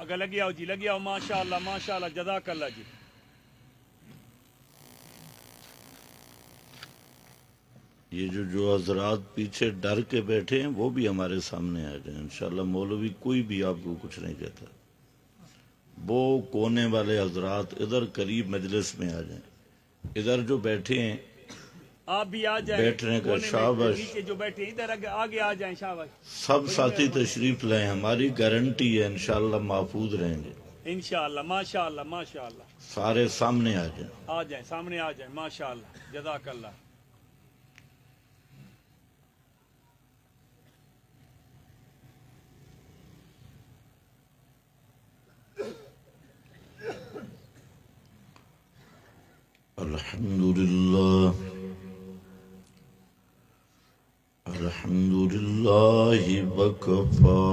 اگر لگی آؤ جی، لگی آؤ، ماشاءاللہ ماشاءاللہ، جزاک اللہ جی۔ یہ جو حضرات پیچھے ڈر کے بیٹھے ہیں وہ بھی ہمارے سامنے آ جائیں انشاءاللہ، مولوی کوئی بھی آپ کو کچھ نہیں کہتا۔ وہ کونے والے حضرات ادھر قریب مجلس میں آ جائیں، ادھر جو بیٹھے ہیں آپ بھی آ جائیں، بیٹھنے کا کونے میں شاباش، نیچے جو بیٹھے ہیں ادھر آگے آ جائیں، شاباش۔ سب ساتھی تشریف لائیں، ہماری گارنٹی ہے انشاءاللہ محفوظ رہیں گے۔ انشاءاللہ ماشاءاللہ ماشاءاللہ، سارے سامنے آ جائیں۔ آ جائیں، سامنے آ جائیں، ماشاءاللہ، جزاک اللہ۔ الحمدللہ الحمدللہ وکفا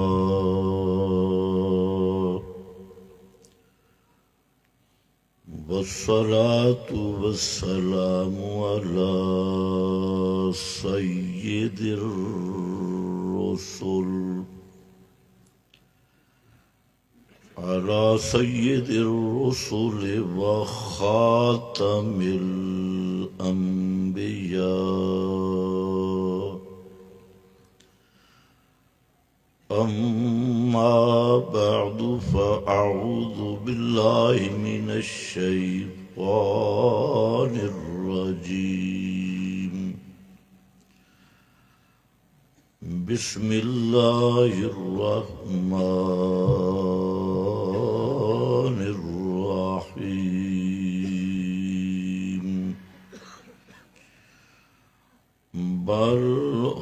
والصلاة والسلام على سید الرسل على سید الرسل وخاتم الانبیاء، اما بعد فاعوذ باللہ من الشیطان الرجیم، بسم اللہ الرحمن الرحیم، بل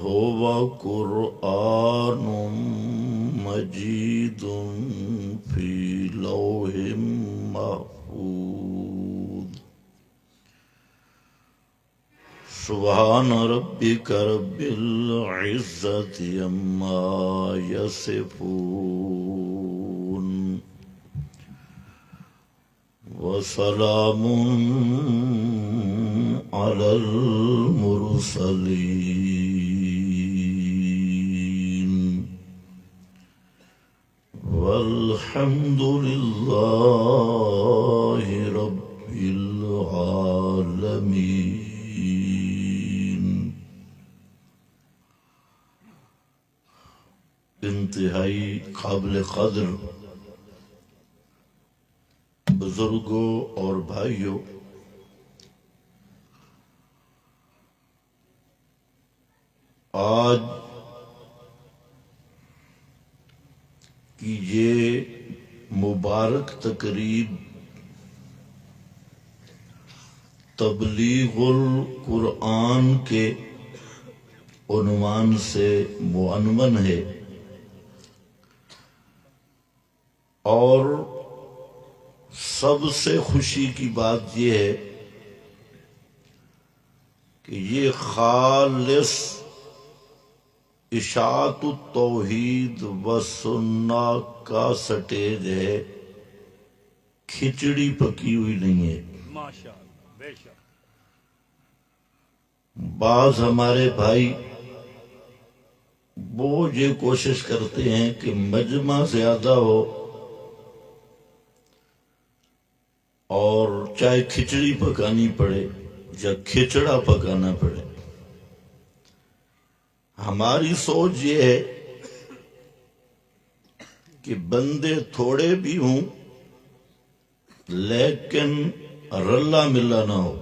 هو قرآن مجید فی لوح محفوظ، سبحان ربک رب العزت عما یصفون، وسلام علی المرسلین، والحمد للہ رب العالمین۔ انتہائی قابل قدر بزرگوں اور بھائیوں، آج کی یہ مبارک تقریب تبلیغ القرآن کے عنوان سے معنون ہے، اور سب سے خوشی کی بات یہ ہے کہ یہ خالص اشاعت التوحید و سنہ کا سٹیج ہے، کھچڑی پکی ہوئی نہیں ہے۔ ماشاءاللہ، بے شک۔ بعض ہمارے بھائی وہ یہ کوشش کرتے ہیں کہ مجمع زیادہ ہو اور چاہے کھچڑی پکانی پڑے یا کھچڑا پکانا پڑے۔ ہماری سوچ یہ ہے کہ بندے تھوڑے بھی ہوں لیکن رلا ملا نہ ہو،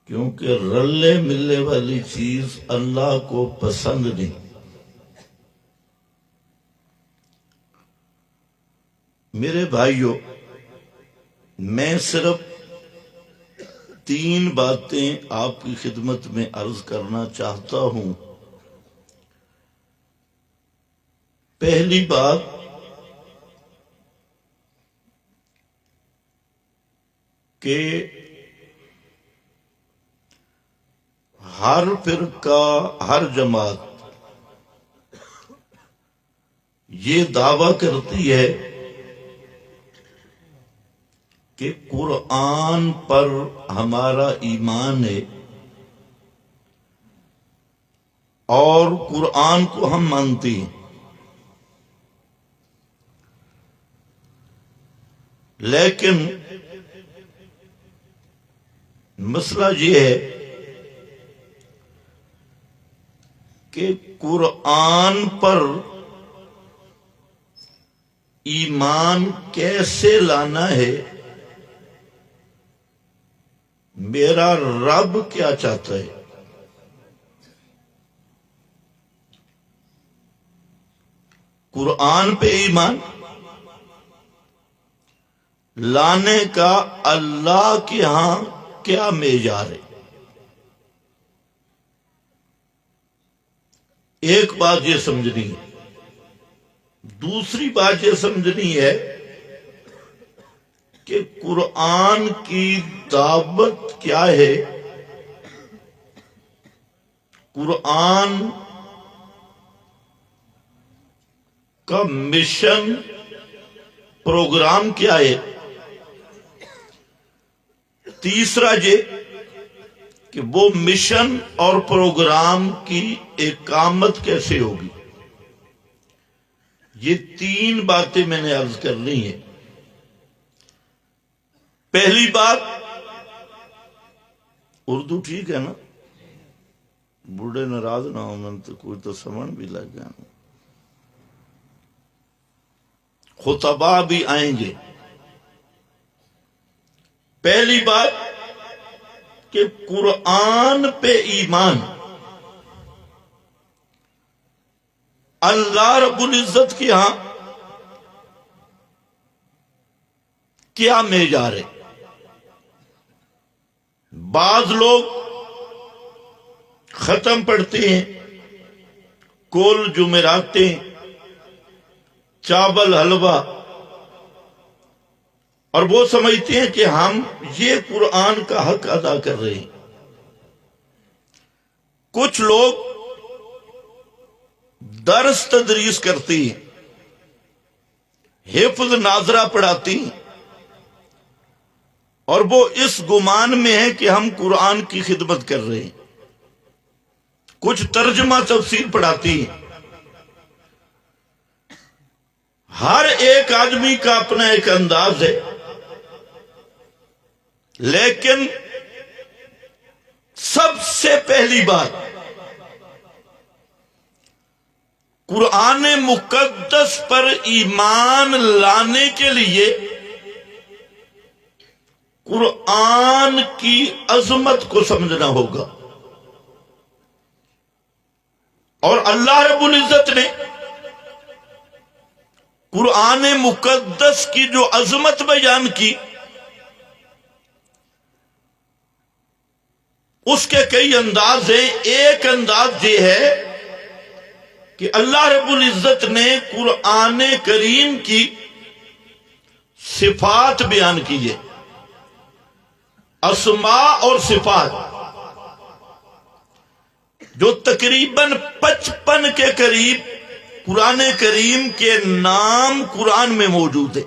کیونکہ رلے ملنے والی چیز اللہ کو پسند نہیں۔ میرے بھائیوں، میں صرف 3 باتیں آپ کی خدمت میں عرض کرنا چاہتا ہوں۔ پہلی بات کہ ہر فرقہ، ہر جماعت یہ دعویٰ کرتی ہے کہ قرآن پر ہمارا ایمان ہے اور قرآن کو ہم مانتے ہیں، لیکن مسئلہ یہ ہے کہ قرآن پر ایمان کیسے لانا ہے، میرا رب کیا چاہتا ہے۔ قرآن پہ ایمان لانے کا اللہ کے ہاں کیا معیار ہے؟ ایک بات یہ سمجھنی ہے۔ دوسری بات یہ سمجھنی ہے کہ قرآن کی دعوت کیا ہے، قرآن کا مشن پروگرام کیا ہے۔ تیسرا یہ کہ وہ مشن اور پروگرام کی اقامت کیسے ہوگی۔ یہ تین باتیں میں نے عرض کرنی ہیں۔ پہلی بات، اردو ٹھیک ہے نا؟ بوڑھے ناراض نہ ہو، میں تو کوئی تو سمجھ بھی لگ گیا، خطبہ بھی آئیں گے۔ پہلی بات کہ قرآن پہ ایمان اللہ رب العزت کے ہاں کیا معیار ہے۔ بعض لوگ ختم پڑھتے ہیں، کول جمعراتیں، چاول حلوہ، اور وہ سمجھتے ہیں کہ ہم یہ قرآن کا حق ادا کر رہے ہیں۔ کچھ لوگ درس تدریس کرتی ہیں، حفظ ناظرہ پڑھاتی ہیں، اور وہ اس گمان میں ہے کہ ہم قرآن کی خدمت کر رہے ہیں۔ کچھ ترجمہ تفسیر پڑھاتی ہیں۔ ہر ایک آدمی کا اپنا ایک انداز ہے، لیکن سب سے پہلی بات، قرآن مقدس پر ایمان لانے کے لیے قرآن کی عظمت کو سمجھنا ہوگا۔ اور اللہ رب العزت نے قرآن مقدس کی جو عظمت بیان کی، اس کے کئی انداز ہیں۔ ایک انداز یہ ہے کہ اللہ رب العزت نے قرآن کریم کی صفات بیان کی ہے، اسماء اور صفات، جو تقریباً 55 کے قریب قرآن کریم کے نام قرآن میں موجود ہے۔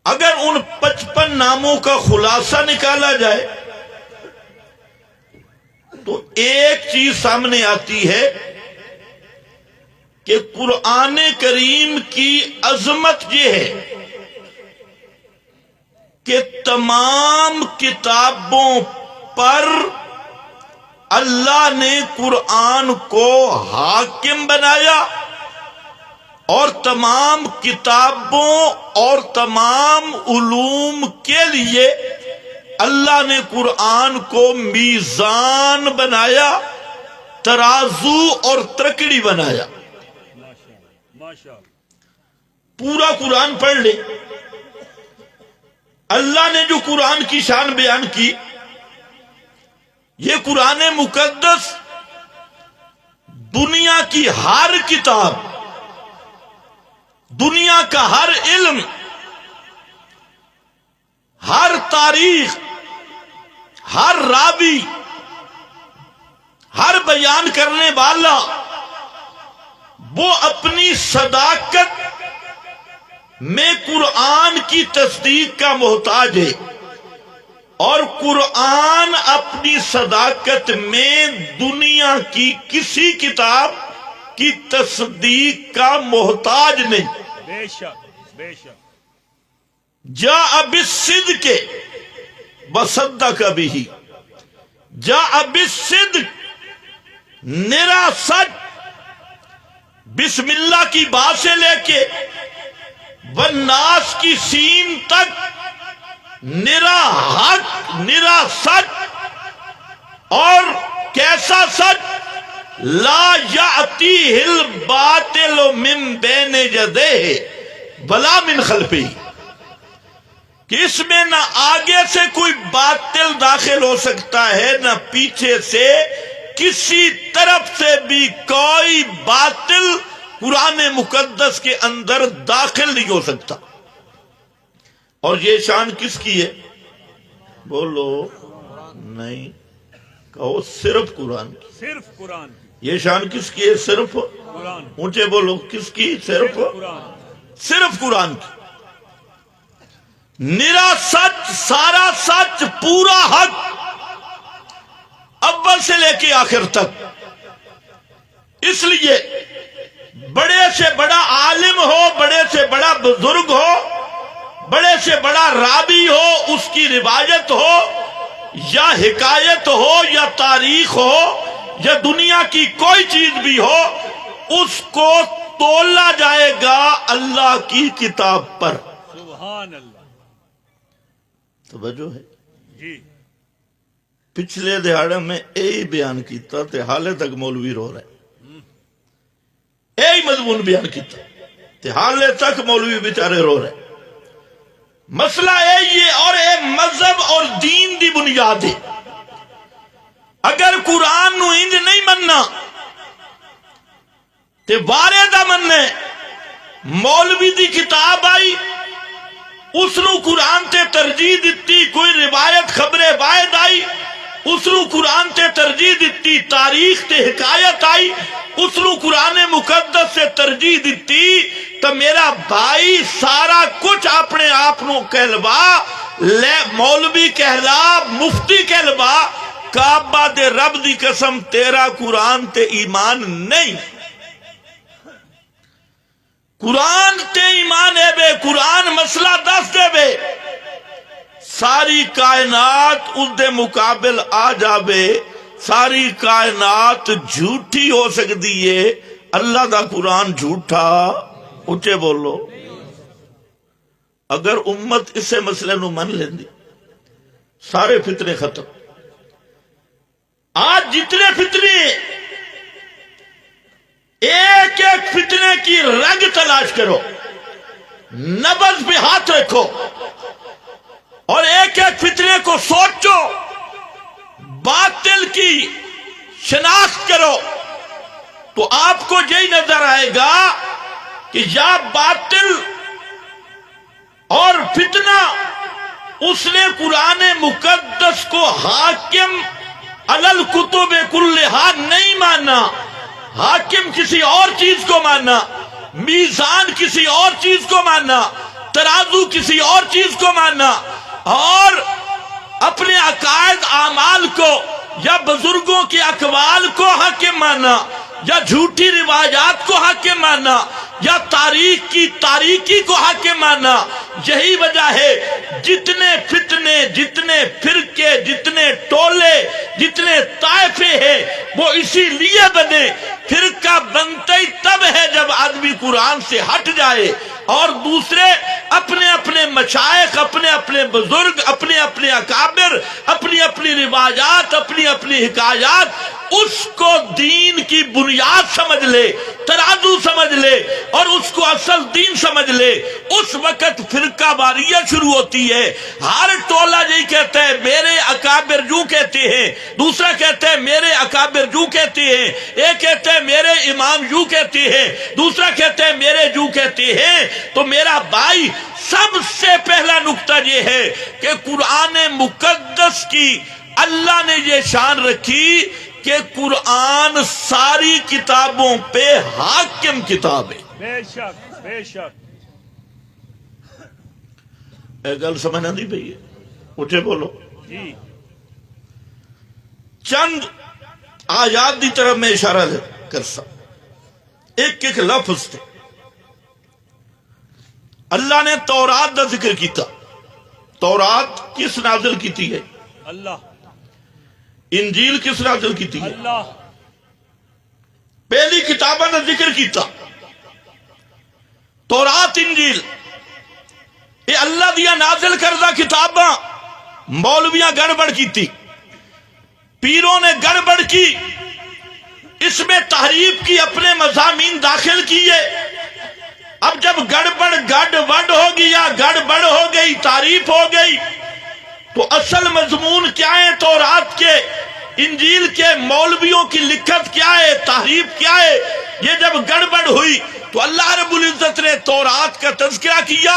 اگر ان 55 ناموں کا خلاصہ نکالا جائے تو ایک چیز سامنے آتی ہے کہ قرآن کریم کی عظمت یہ ہے کہ تمام کتابوں پر اللہ نے قرآن کو حاکم بنایا، اور تمام کتابوں اور تمام علوم کے لیے اللہ نے قرآن کو میزان بنایا، ترازو اور ترکڑی بنایا۔ پورا قرآن پڑھ لیں، اللہ نے جو قرآن کی شان بیان کی، یہ قرآن مقدس دنیا کی ہر کتاب، دنیا کا ہر علم، ہر تاریخ، ہر راوی، ہر بیان کرنے والا، وہ اپنی صداقت میں قرآن کی تصدیق کا محتاج ہے، اور قرآن اپنی صداقت میں دنیا کی کسی کتاب کی تصدیق کا محتاج نہیں۔ بے شک بے شک جاء بالصدق وصدق به، جاء بالصدق نرا سچ، بسم اللہ کی بات سے لے کے والناس کی سین تک نرا حق، نرا سچ، اور کیسا سچ؟ لا یأتیہ الباطل من بین یدیہ ولا من خلفہ، کہ اس میں نہ آگے سے کوئی باطل داخل ہو سکتا ہے، نہ پیچھے سے کسی طرف سے بھی کوئی باطل قرآن مقدس کے اندر داخل نہیں ہو سکتا۔ اور یہ شان کس کی ہے؟ بولو نہیں، کہو صرف قرآن کی۔ صرف قرآن کی۔ یہ شان کس کی ہے؟ صرف قرآن۔ اونچے بولو، کس کی؟ صرف قرآن۔ صرف قرآن کی۔ نرا سچ، سارا سچ، پورا حق، اول سے لے کے آخر تک۔ اس لیے بڑے سے بڑا عالم ہو، بڑے سے بڑا بزرگ ہو، بڑے سے بڑا راوی ہو، اس کی روایت ہو یا حکایت ہو یا تاریخ ہو یا دنیا کی کوئی چیز بھی ہو، اس کو تولا جائے گا اللہ کی کتاب پر۔ سبحان اللہ۔ توجہ ہے؟ جی پچھلے دہاڑے میں یہی بیان کیتا تے حالے تک مولوی رو رہے، یہی مضمون بیان کیتا تے حالے تک مولوی بیچارے رو رہے۔ مسئلہ یہی ہے، اور اے مذہب اور دین دی بنیاد ہے۔ اگر قرآن نو انج نہیں مننا تے وارے دا مننے، مولوی دی کتاب آئی اس نو قرآن تے ترجیح دیتی، کوئی روایت خبر واحد آئی اس نو قرآن تے ترجیح دیتی، تاریخ تے حکایت آئی اس نو قرآن مقدس سے ترجیح دیتی، تو میرا بھائی سارا کچھ اپنے آپ نو کہلوا لے، مولوی کہلا، مفتی کہلوا، کعبہ دے رب دی قسم تیرا قرآن تے ایمان نہیں۔ قرآن تے ایمان ہے بے، قرآن مسئلہ دس دے بے، ساری کائنات اس دے مقابل آ جاوے، ساری کائنات جھوٹی ہو سکتی ہے، اللہ دا قرآن جھوٹا؟ اچھے بولو۔ اگر امت اسے مسئلے نو من لیندی، سارے فتنے ختم۔ آج جتنے فتنے، ایک ایک فتنے کی رگ تلاش کرو، نبض پہ ہاتھ رکھو اور ایک ایک فتنے کو سوچو، باطل کی شناخت کرو، تو آپ کو یہی نظر آئے گا کہ یا باطل اور فتنہ اس نے قرآن مقدس کو حاکم علی الکتب کلہا نہیں مانا، حاکم کسی اور چیز کو مانا، میزان کسی اور چیز کو مانا، ترازو کسی اور چیز کو مانا، اور اپنے عقائد اعمال کو یا بزرگوں کے اقوال کو حاکم مانا، یا جھوٹی روایات کو حاکم مانا، یا تاریخ کی تاریکی کو حاکم مانا۔ یہی وجہ ہے جتنے فتنے، جتنے فرقے، جتنے ٹولے، جتنے طائفے ہیں وہ اسی لیے بنے۔ فرقہ بنتا ہی تب ہے جب آدمی قرآن سے ہٹ جائے اور دوسرے اپنے اپنے مشائخ، اپنے اپنے بزرگ، اپنے اپنے اکابر، اپنی اپنی روایات، اپنی اپنی حکایات، اس کو دین کی بنیاد سمجھ لے، ترازو سمجھ لے اور اس کو اصل دین سمجھ لے۔ اس وقت فرقہ واریت شروع ہوتی ہے۔ ہر ٹولہ یہی کہتا ہے میرے اکابر یوں کہتے ہیں، دوسرا کہتا ہے میرے اکابر یوں کہتے ہیں، ایک کہتا ہے میرے امام یوں کہتے ہیں، دوسرا کہتا ہے میرے یوں کہتے ہیں۔ تو میرا بھائی سب سے پہلا نقطہ یہ ہے کہ قرآن مقدس کی اللہ نے یہ شان رکھی کہ قرآن ساری کتابوں پہ حاکم کتاب ہے۔ بے شک بے شک۔ اے گل سمجھ نہیں پئی ہے؟ اٹھے بولو۔ جی چند آیات دی طرف میں اشارہ کر سا، ایک ایک لفظ تھے۔ اللہ نے تورات دا ذکر کیتا. تورات کس نازل کیتی ہے؟ اللہ. انجیل کس نازل کیتی ہے؟ اللہ. پہلی کتاباں دا ذکر کیتا. تورات انجیل یہ اللہ دیا نازل کردہ کتاباں. مولویاں گڑبڑ کیتی، پیروں نے گڑبڑ کی، اس میں تحریف کی، اپنے مضامین داخل کیے. اب جب گڑبڑ ہو گیا، گڑبڑ ہو گئی، تعریف ہو گئی، تو اصل مضمون کیا ہے تورات کے، انجیل کے، مولویوں کی لکھت کیا ہے، تحریف کیا ہے؟ یہ جب گڑبڑ ہوئی تو اللہ رب العزت نے تورات کا تذکرہ کیا،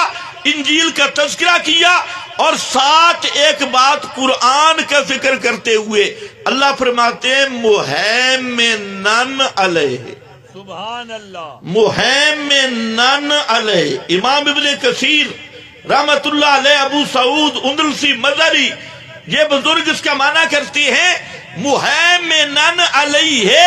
انجیل کا تذکرہ کیا، اور ساتھ ایک بات قرآن کا ذکر کرتے ہوئے اللہ فرماتے ہیں مہیمنن علیہ. سبحان اللہ. مہیمنن علیہ. امام ابن کثیر رحمت اللہ علیہ، ابو سعود اندلسی مدری، یہ بزرگ اس کا معنی کرتی ہیں مہیمنن علیہ،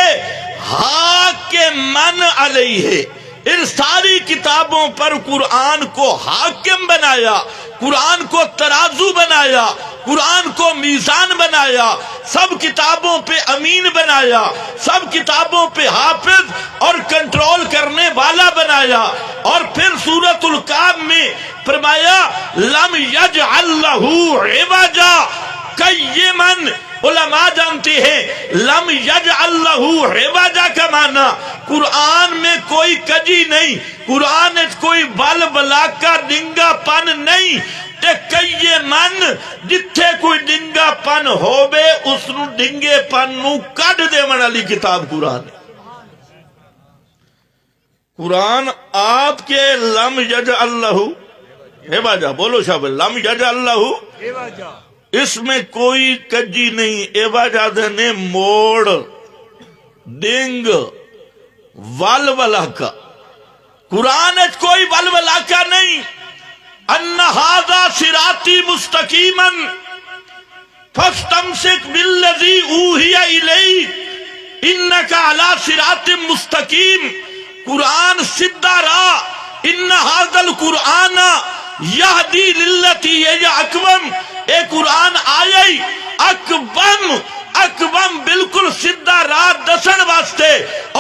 حاکمن علیہ. ان ساری کتابوں پر قرآن کو حاکم بنایا، قرآن کو ترازو بنایا، قرآن کو میزان بنایا، سب کتابوں پہ امین بنایا، سب کتابوں پہ حافظ اور کنٹرول کرنے والا بنایا. اور پھر سورۃ الکاف میں فرمایا لم یجعل لہ عوجا قیما. علماء جانتے ہیں لم یجعل لہ عوجا کا معنی قرآن میں کوئی کجی نہیں، قرآن میں کوئی بل بلا کا ڈنگا پن نہیں. تے کئی من جتھے کوئی ڈنگا پن ہوبے اس نو ڈنگے پن نو کڈ دے والی کتاب قرآن ہے. قرآن آپ کے لم یجعل لہ عوجا، بولو شاہ لم یجعل لہ، ایواجا. اس میں کوئی کجی نہیں. عوجا نے موڑ، ڈنگ، ولولا کا. قرآن کوئی ولولا کا نہیں. ان ھذا صراطی مستقیما فاستمسک بالذی اوحی الیک انک علی صراط مستقیم. قرآن سیدھا راہ. ان ھذا القرآن یہدی للتی ہی اقوم. اے قرآن آئی اقوم بالکل سیدھا راہ دسن واسطے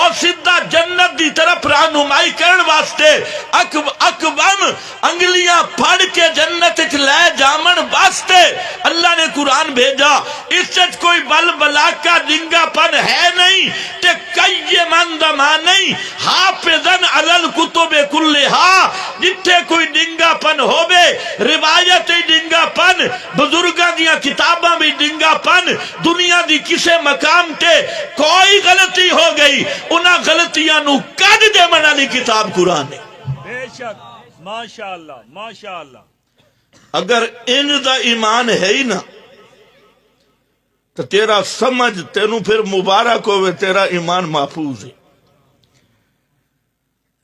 اور سیدھا جنت دی طرف رہنمائی کرن واسطے. اقوم انگلیاں پھڑ کے جنت لے جامن واسطے اللہ نے قرآن بھیجا. اس سے کوئی بل بلا کا ڈنگا پن ہے نہیں. تے کئی من دما نہیں. حافظن علی الکتب کلہا، جتھے کوئی ڈنگا پن ہوبے، روایت ڈنگا پن، بزرگاں دیاں کتاباں بھی ڈنگا پن. دنیا دی کسے مقام تے کوئی غلطی ہو گئی، انہاں غلطیاں نو کڈ دے والی کتاب قرآن ہے. بے شک. ماشاءاللہ ماشاءاللہ. اگر ان دا ایمان ہے ہی نا تو تیرا سمجھ تینوں پھر مبارک ہوئے، تیرا ایمان محفوظ ہے.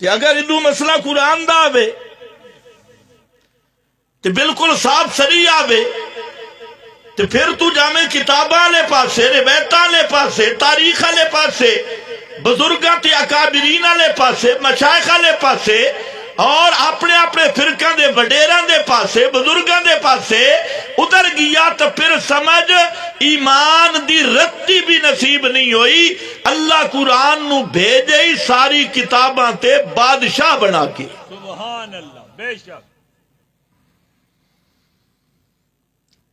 کہ اگر ادو مسئلہ قرآن دا آوے تو بالکل صاف سری آوے تو پھر تو جامع کتاباں لے پاسے، روایتاں لے پاسے، تاریخاں لے پاسے، بزرگاں تے اکابرین لے پاسے، مشائخاں لے پاسے، اور اپنے اپنے فرقہ دے وڈیراں دے پاسے، بزرگاں دے پاسے ادھر گیا تو پھر سمجھ ایمان دی رتی بھی نصیب نہیں ہوئی. اللہ قرآن نو بھیجے ہی ساری کتاباں تے بادشاہ بنا کے. سبحان اللہ. بے شک.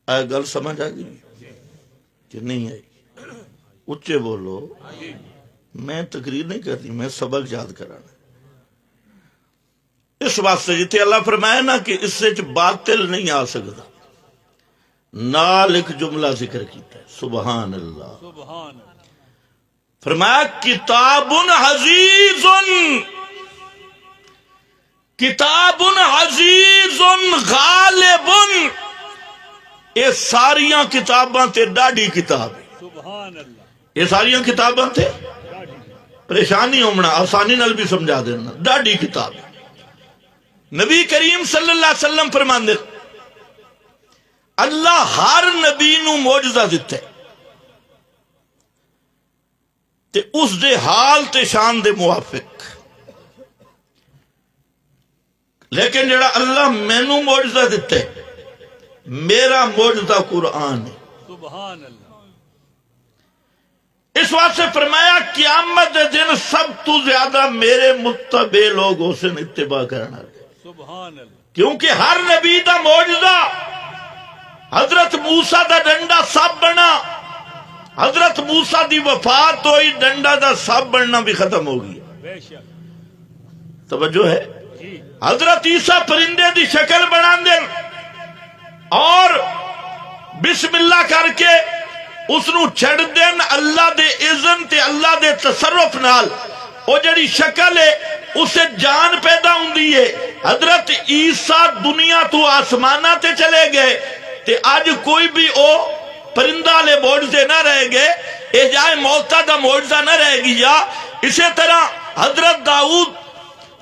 اے گل سمجھ آ گئی کہ نہیں آئی؟ اچھے بولو. میں تقریر نہیں کرتی، میں سبق یاد کرانا. اس واسطے جتے اللہ فرمائے نا کہ اس سے باطل نہیں آ سکتا، نال ایک جملہ ذکر کیتا ہے. سبحان اللہ. سبحان اللہ. فرمایا کتاب عزیز، کتاب عزیز غالب. یہ ساریاں کتاباں تے ڈاڈی کتاب ہے. سبحان اللہ. یہ ساریاں کتاباں تے پریشانی ہونا، آسانی نال بھی سمجھا دینا، ڈاڈی کتاب ہے. نبی کریم صلی اللہ علیہ وسلم فرماندے اللہ ہر نبی نو معجزہ دیتا ہے تے اس دے حال تے شان دے موافق. لیکن جڑا اللہ مینوں معجزہ دیتا ہے میرا معجزہ قرآن ہے. سبحان اللہ. اس واسطے فرمایا قیامت دے دن سب تو زیادہ میرے متبع لوگ حسن اتباع کرنا. سبحان اللہ. کیونکہ ہر نبی دا معجزہ حضرت موسیٰ دا ڈنڈا سب بنا. حضرت موسیٰ دی وفات ہوئی ڈنڈا دا سب بننا بھی ختم ہو گیا. بے شک. توجہ ہے. جی. حضرت عیسیٰ پرندے دی شکل بنا دے اور بسم اللہ کر کے اس نو چھڑ دین اللہ دے اذن تے اللہ دے تصرف نال او جڑی شکل ہے اسے جان پیدا ہوندی ہے. حضرت عیسیٰ دنیا تو آسمانہ تے چلے گئے تے آج کوئی بھی او پرندہ لے معجزے نہ رہ گئے. اے جائے موتا دا معجزہ نہ رہ گیا. اسی طرح حضرت داؤد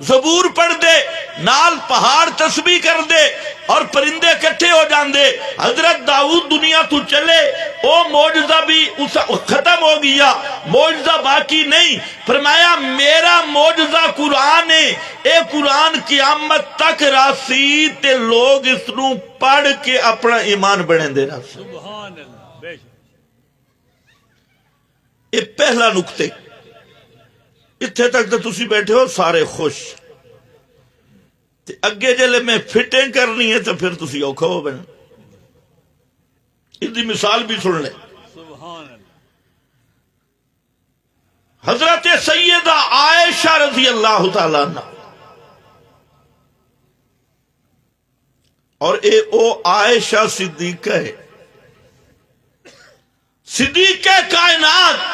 زبور پڑھ دے نال پہاڑ تسبیح کر دے اور پرندے کٹھے ہو جان دے. حضرت داؤد دنیا تو چلے او معجزہ بھی ختم ہو گیا. معجزہ باقی نہیں. فرمایا میرا معجزہ قرآن ہے. اے قرآن قیامت تک راسی تے لوگ اس نو پڑھ کے اپنا ایمان بڑھیں دے رہا. سبحان اللہ. بے شک. یہ پہلا نقطے. اتھے تک تو تسی بیٹھے ہو سارے خوش تے اگے جلے میں فٹنگ کرنی ہے تو پھر تسی اوکھا ہو بنا. اس دی مثال بھی سن لیں. سبحان اللہ. حضرت سیدہ عائشہ رضی اللہ تعالیٰ عنہ اور اے او عائشہ صدیقہ ہے. صدیقہ کائنات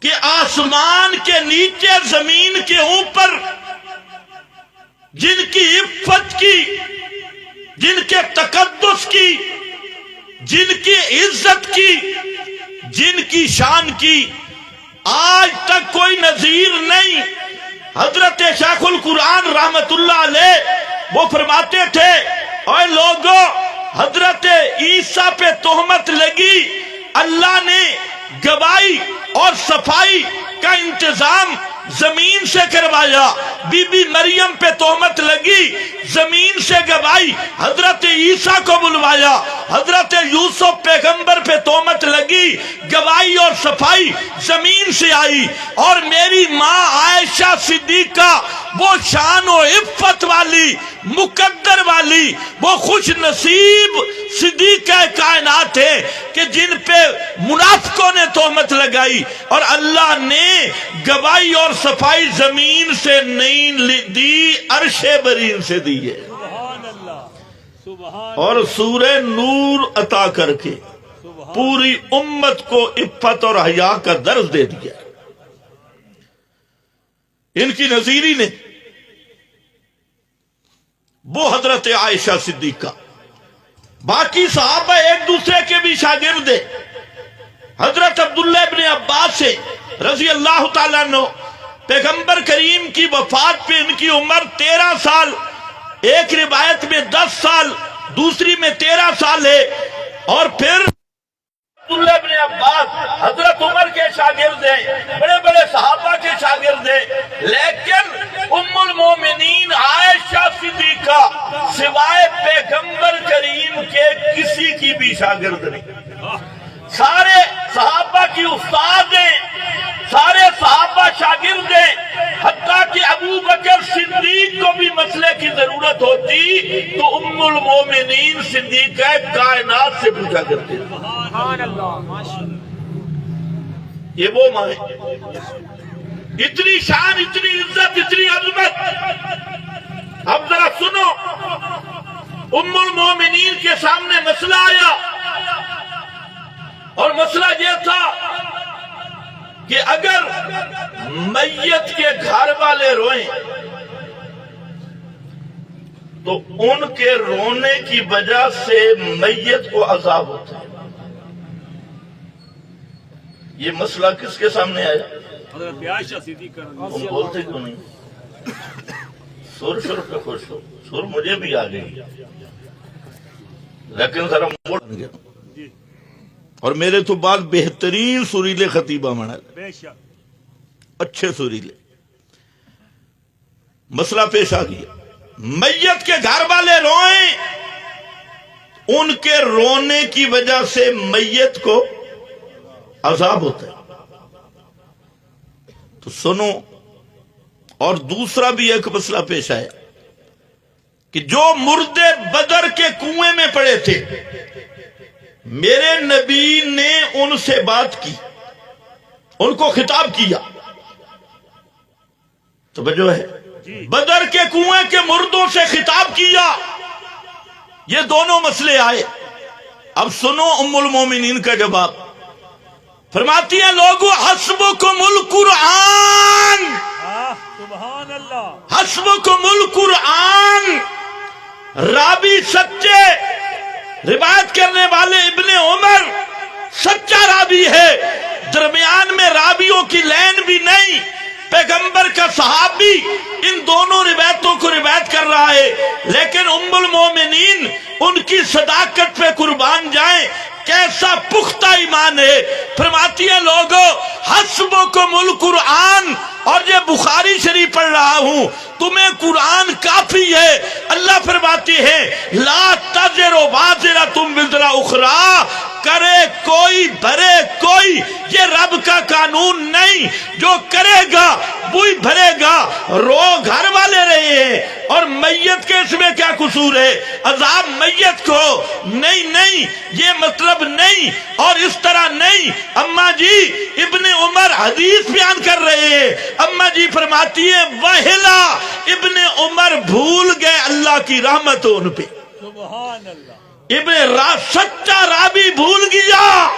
کہ آسمان کے نیچے زمین کے اوپر جن کی عفت کی جن کے تقدس کی جن کی عزت کی جن کی شان کی آج تک کوئی نظیر نہیں. حضرت شیخ القرآن رحمت اللہ علیہ وہ فرماتے تھے اے لوگو حضرت عیسیٰ پہ تہمت لگی اللہ نے گواہی اور صفائی کا انتظام زمین سے کروایا. بی بی مریم پہ تہمت لگی زمین سے گواہی حضرت عیسیٰ کو بلوایا. حضرت یوسف پیغمبر پہ تہمت لگی گواہی اور صفائی زمین سے آئی. اور میری ماں عائشہ صدیقہ وہ شان و عفت والی مقدر والی وہ خوش نصیب صدیقہ کائنات ہے کہ جن پہ منافقوں نے تہمت لگائی اور اللہ نے گواہی اور صفائی زمین سے نہیں دی عرش برین سے دی ہے. سبحان اللہ. سبحان. اور سورہ نور عطا کر کے پوری امت کو عفت اور حیا کا درس دے دیا. ان کی نظیری نے وہ حضرت عائشہ صدیقہ. باقی صحابہ ایک دوسرے کے بھی شاگرد ہیں. حضرت عبداللہ ابن عباس سے رضی اللہ تعالیٰ عنہ پیغمبر کریم کی وفات پہ ان کی عمر 13 سال ایک روایت میں 10 سال دوسری میں 13 سال ہے. اور پھر عبداللہ ابن عباس حضرت عمر کے شاگرد ہیں بڑے بڑے صحابہ کے شاگرد ہیں. لیکن ام المومنین عائشہ صدیقہ سوائے پیغمبر کریم کے کسی کی بھی شاگرد نہیں. سارے صحابہ کی استاد ہیں سارے صحابہ شاگرد ہیں. حتیٰ کہ ابو بکر صدیق کو بھی مسئلے کی ضرورت ہوتی تو ام المومنین صدیقہ کائنات سے پوچھا کرتے. سبحان اللہ. یہ وہ ماں ہے. اتنی شان اتنی عزت اتنی عظمت. اب ذرا سنو ام المومنین کے سامنے مسئلہ آیا اور مسئلہ یہ تھا کہ اگر میت کے گھر والے روئیں تو ان کے رونے کی وجہ سے میت کو عذاب ہوتا ہے. یہ مسئلہ کس کے سامنے آیا؟ حضرت عائشہ صدیقہ. تم بولتے کیوں نہیں؟ سر پہ خوش ہو. سر مجھے بھی آ گئی لیکن ذرا موڑ گیا. جی. اور میرے تو بعد بہترین سریلے خطیبہ منا بے شک. اچھے سریلے. مسئلہ پیش آ گیا، میت کے گھر والے روئیں، ان کے رونے کی وجہ سے میت کو عذاب ہوتا ہے، تو سنو۔ اور دوسرا بھی ایک مسئلہ پیش آیا کہ جو مردے بدر کے کنویں میں پڑے تھے، میرے نبی نے ان سے بات کی، ان کو خطاب کیا، توجہ ہے، بدر کے کنویں کے مردوں سے خطاب کیا، یہ دونوں مسئلے آئے۔ اب سنو ام المومنین کا جواب، فرماتی ہیں لوگو حسبکم القرآن، سبحان اللہ، حسبکم القرآن۔ راوی سچے، روایت کرنے والے ابن عمر سچا راوی ہے، درمیان میں راویوں کی لین بھی نہیں، پیغمبر کا صحابی ان دونوں روایتوں کو روایت کر رہا ہے، لیکن ام المومنین ان کی صداقت پہ قربان جائیں، کیسا پختہ ایمان ہے۔ فرماتی ہیں لوگو حسبکم القرآن، اور یہ بخاری شریف پڑھ رہا ہوں، تمہیں قرآن کافی ہے۔ اللہ فرماتی ہے لا تزر وازرۃ وزر اخری، کرے کوئی بھرے کوئی، یہ رب کا قانون نہیں، جو کرے گا وہی بھرے گا۔ رو گھر والے رہے ہیں، اور میت کے اس میں کیا قصور ہے؟ عذاب میت کو نہیں، یہ مطلب نہیں، اور اس طرح نہیں۔ اماں جی ابن عمر حدیث بیان کر رہے ہیں، اماں جی فرماتی ہیں وہلا ابن عمر بھول گئے اللہ کی رحمت ان پہ، سبحان اللہ، سچا رابی بھول گیا،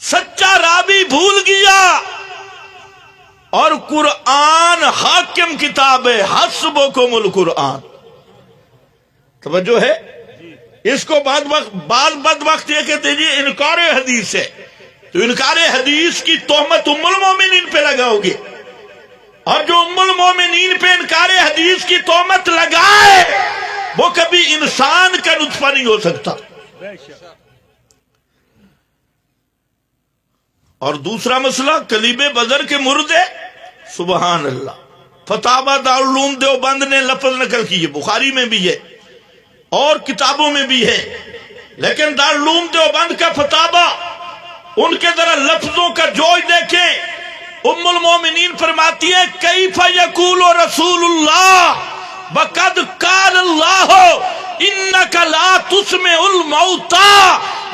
سچا رابی بھول گیا۔ اور قرآن حاکم کتاب ہے، حسبکم القرآن، توجہ ہے۔ اس کو بد وقت یہ کہتے ہیں جی انکار حدیث ہے، تو انکار حدیث کی تہمت ام المومنین پہ لگاؤ گے، اور جو ام المومنین پہ انکار حدیث کی تہمت لگائے وہ کبھی انسان کا نطفہ نہیں ہو سکتا۔ بے شک، اور دوسرا مسئلہ کلیب بدر کے مردے، سبحان اللہ، فتاوی دارالعلوم دیوبند نے لفظ نقل کی ہے، بخاری میں بھی ہے اور کتابوں میں بھی ہے، لیکن دارالعلوم دیوبند کا فتاوی، ان کے ذرا لفظوں کا جوش دیکھیں۔ ام المومنین فرماتی ہے کیف یقول رسول اللہ وقد قال اللہ انک لا تسمع الموتى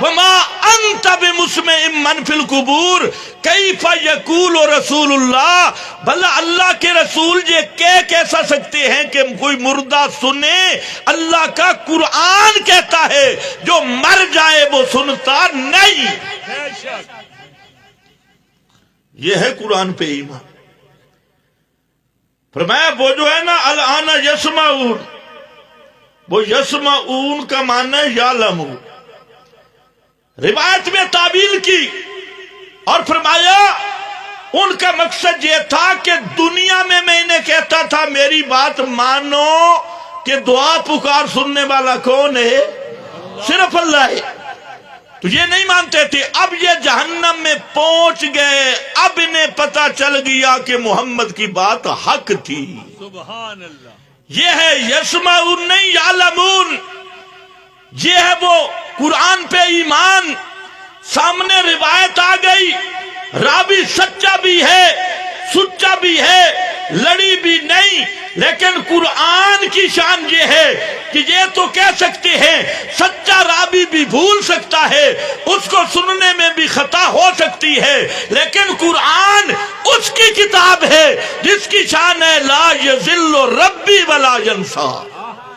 وما انت بمسمع من فی القبور۔ کیف یقول رسول اللہ، بھلا اللہ کے رسول یہ کیسا سکتے ہیں کہ کوئی مردہ سنے؟ اللہ کا قرآن کہتا ہے جو مر جائے وہ سنتا نہیں۔ بے شک، یہ ہے قرآن پہ ایمان۔ فرمایا وہ جو ہے نا الآن یسمعون، وہ یسمعون کا معنی ہے یعلمون، روایت میں تعبیر کی، اور فرمایا ان کا مقصد یہ تھا کہ دنیا میں میں انہیں کہتا تھا میری بات مانو کہ دعا پکار سننے والا کون ہے؟ صرف اللہ ہے، تو یہ نہیں مانتے تھے۔ اب یہ جہنم میں پہنچ گئے، اب انہیں پتہ چل گیا کہ محمد کی بات حق تھی۔ سبحان اللہ، یہ ہے یسمعون نہیں یعلمون، یہ ہے وہ قرآن پہ ایمان۔ سامنے روایت آ گئی، راوی سچا بھی ہے، سچا بھی ہے، لڑی بھی نہیں، لیکن قرآن کی شان یہ ہے کہ یہ تو کہہ سکتے ہیں سچا راوی بھی بھول سکتا ہے، اس کو سننے میں بھی خطا ہو سکتی ہے، لیکن قرآن اس کی کتاب ہے جس کی شان ہے لا یضل ربی ولا ینسا،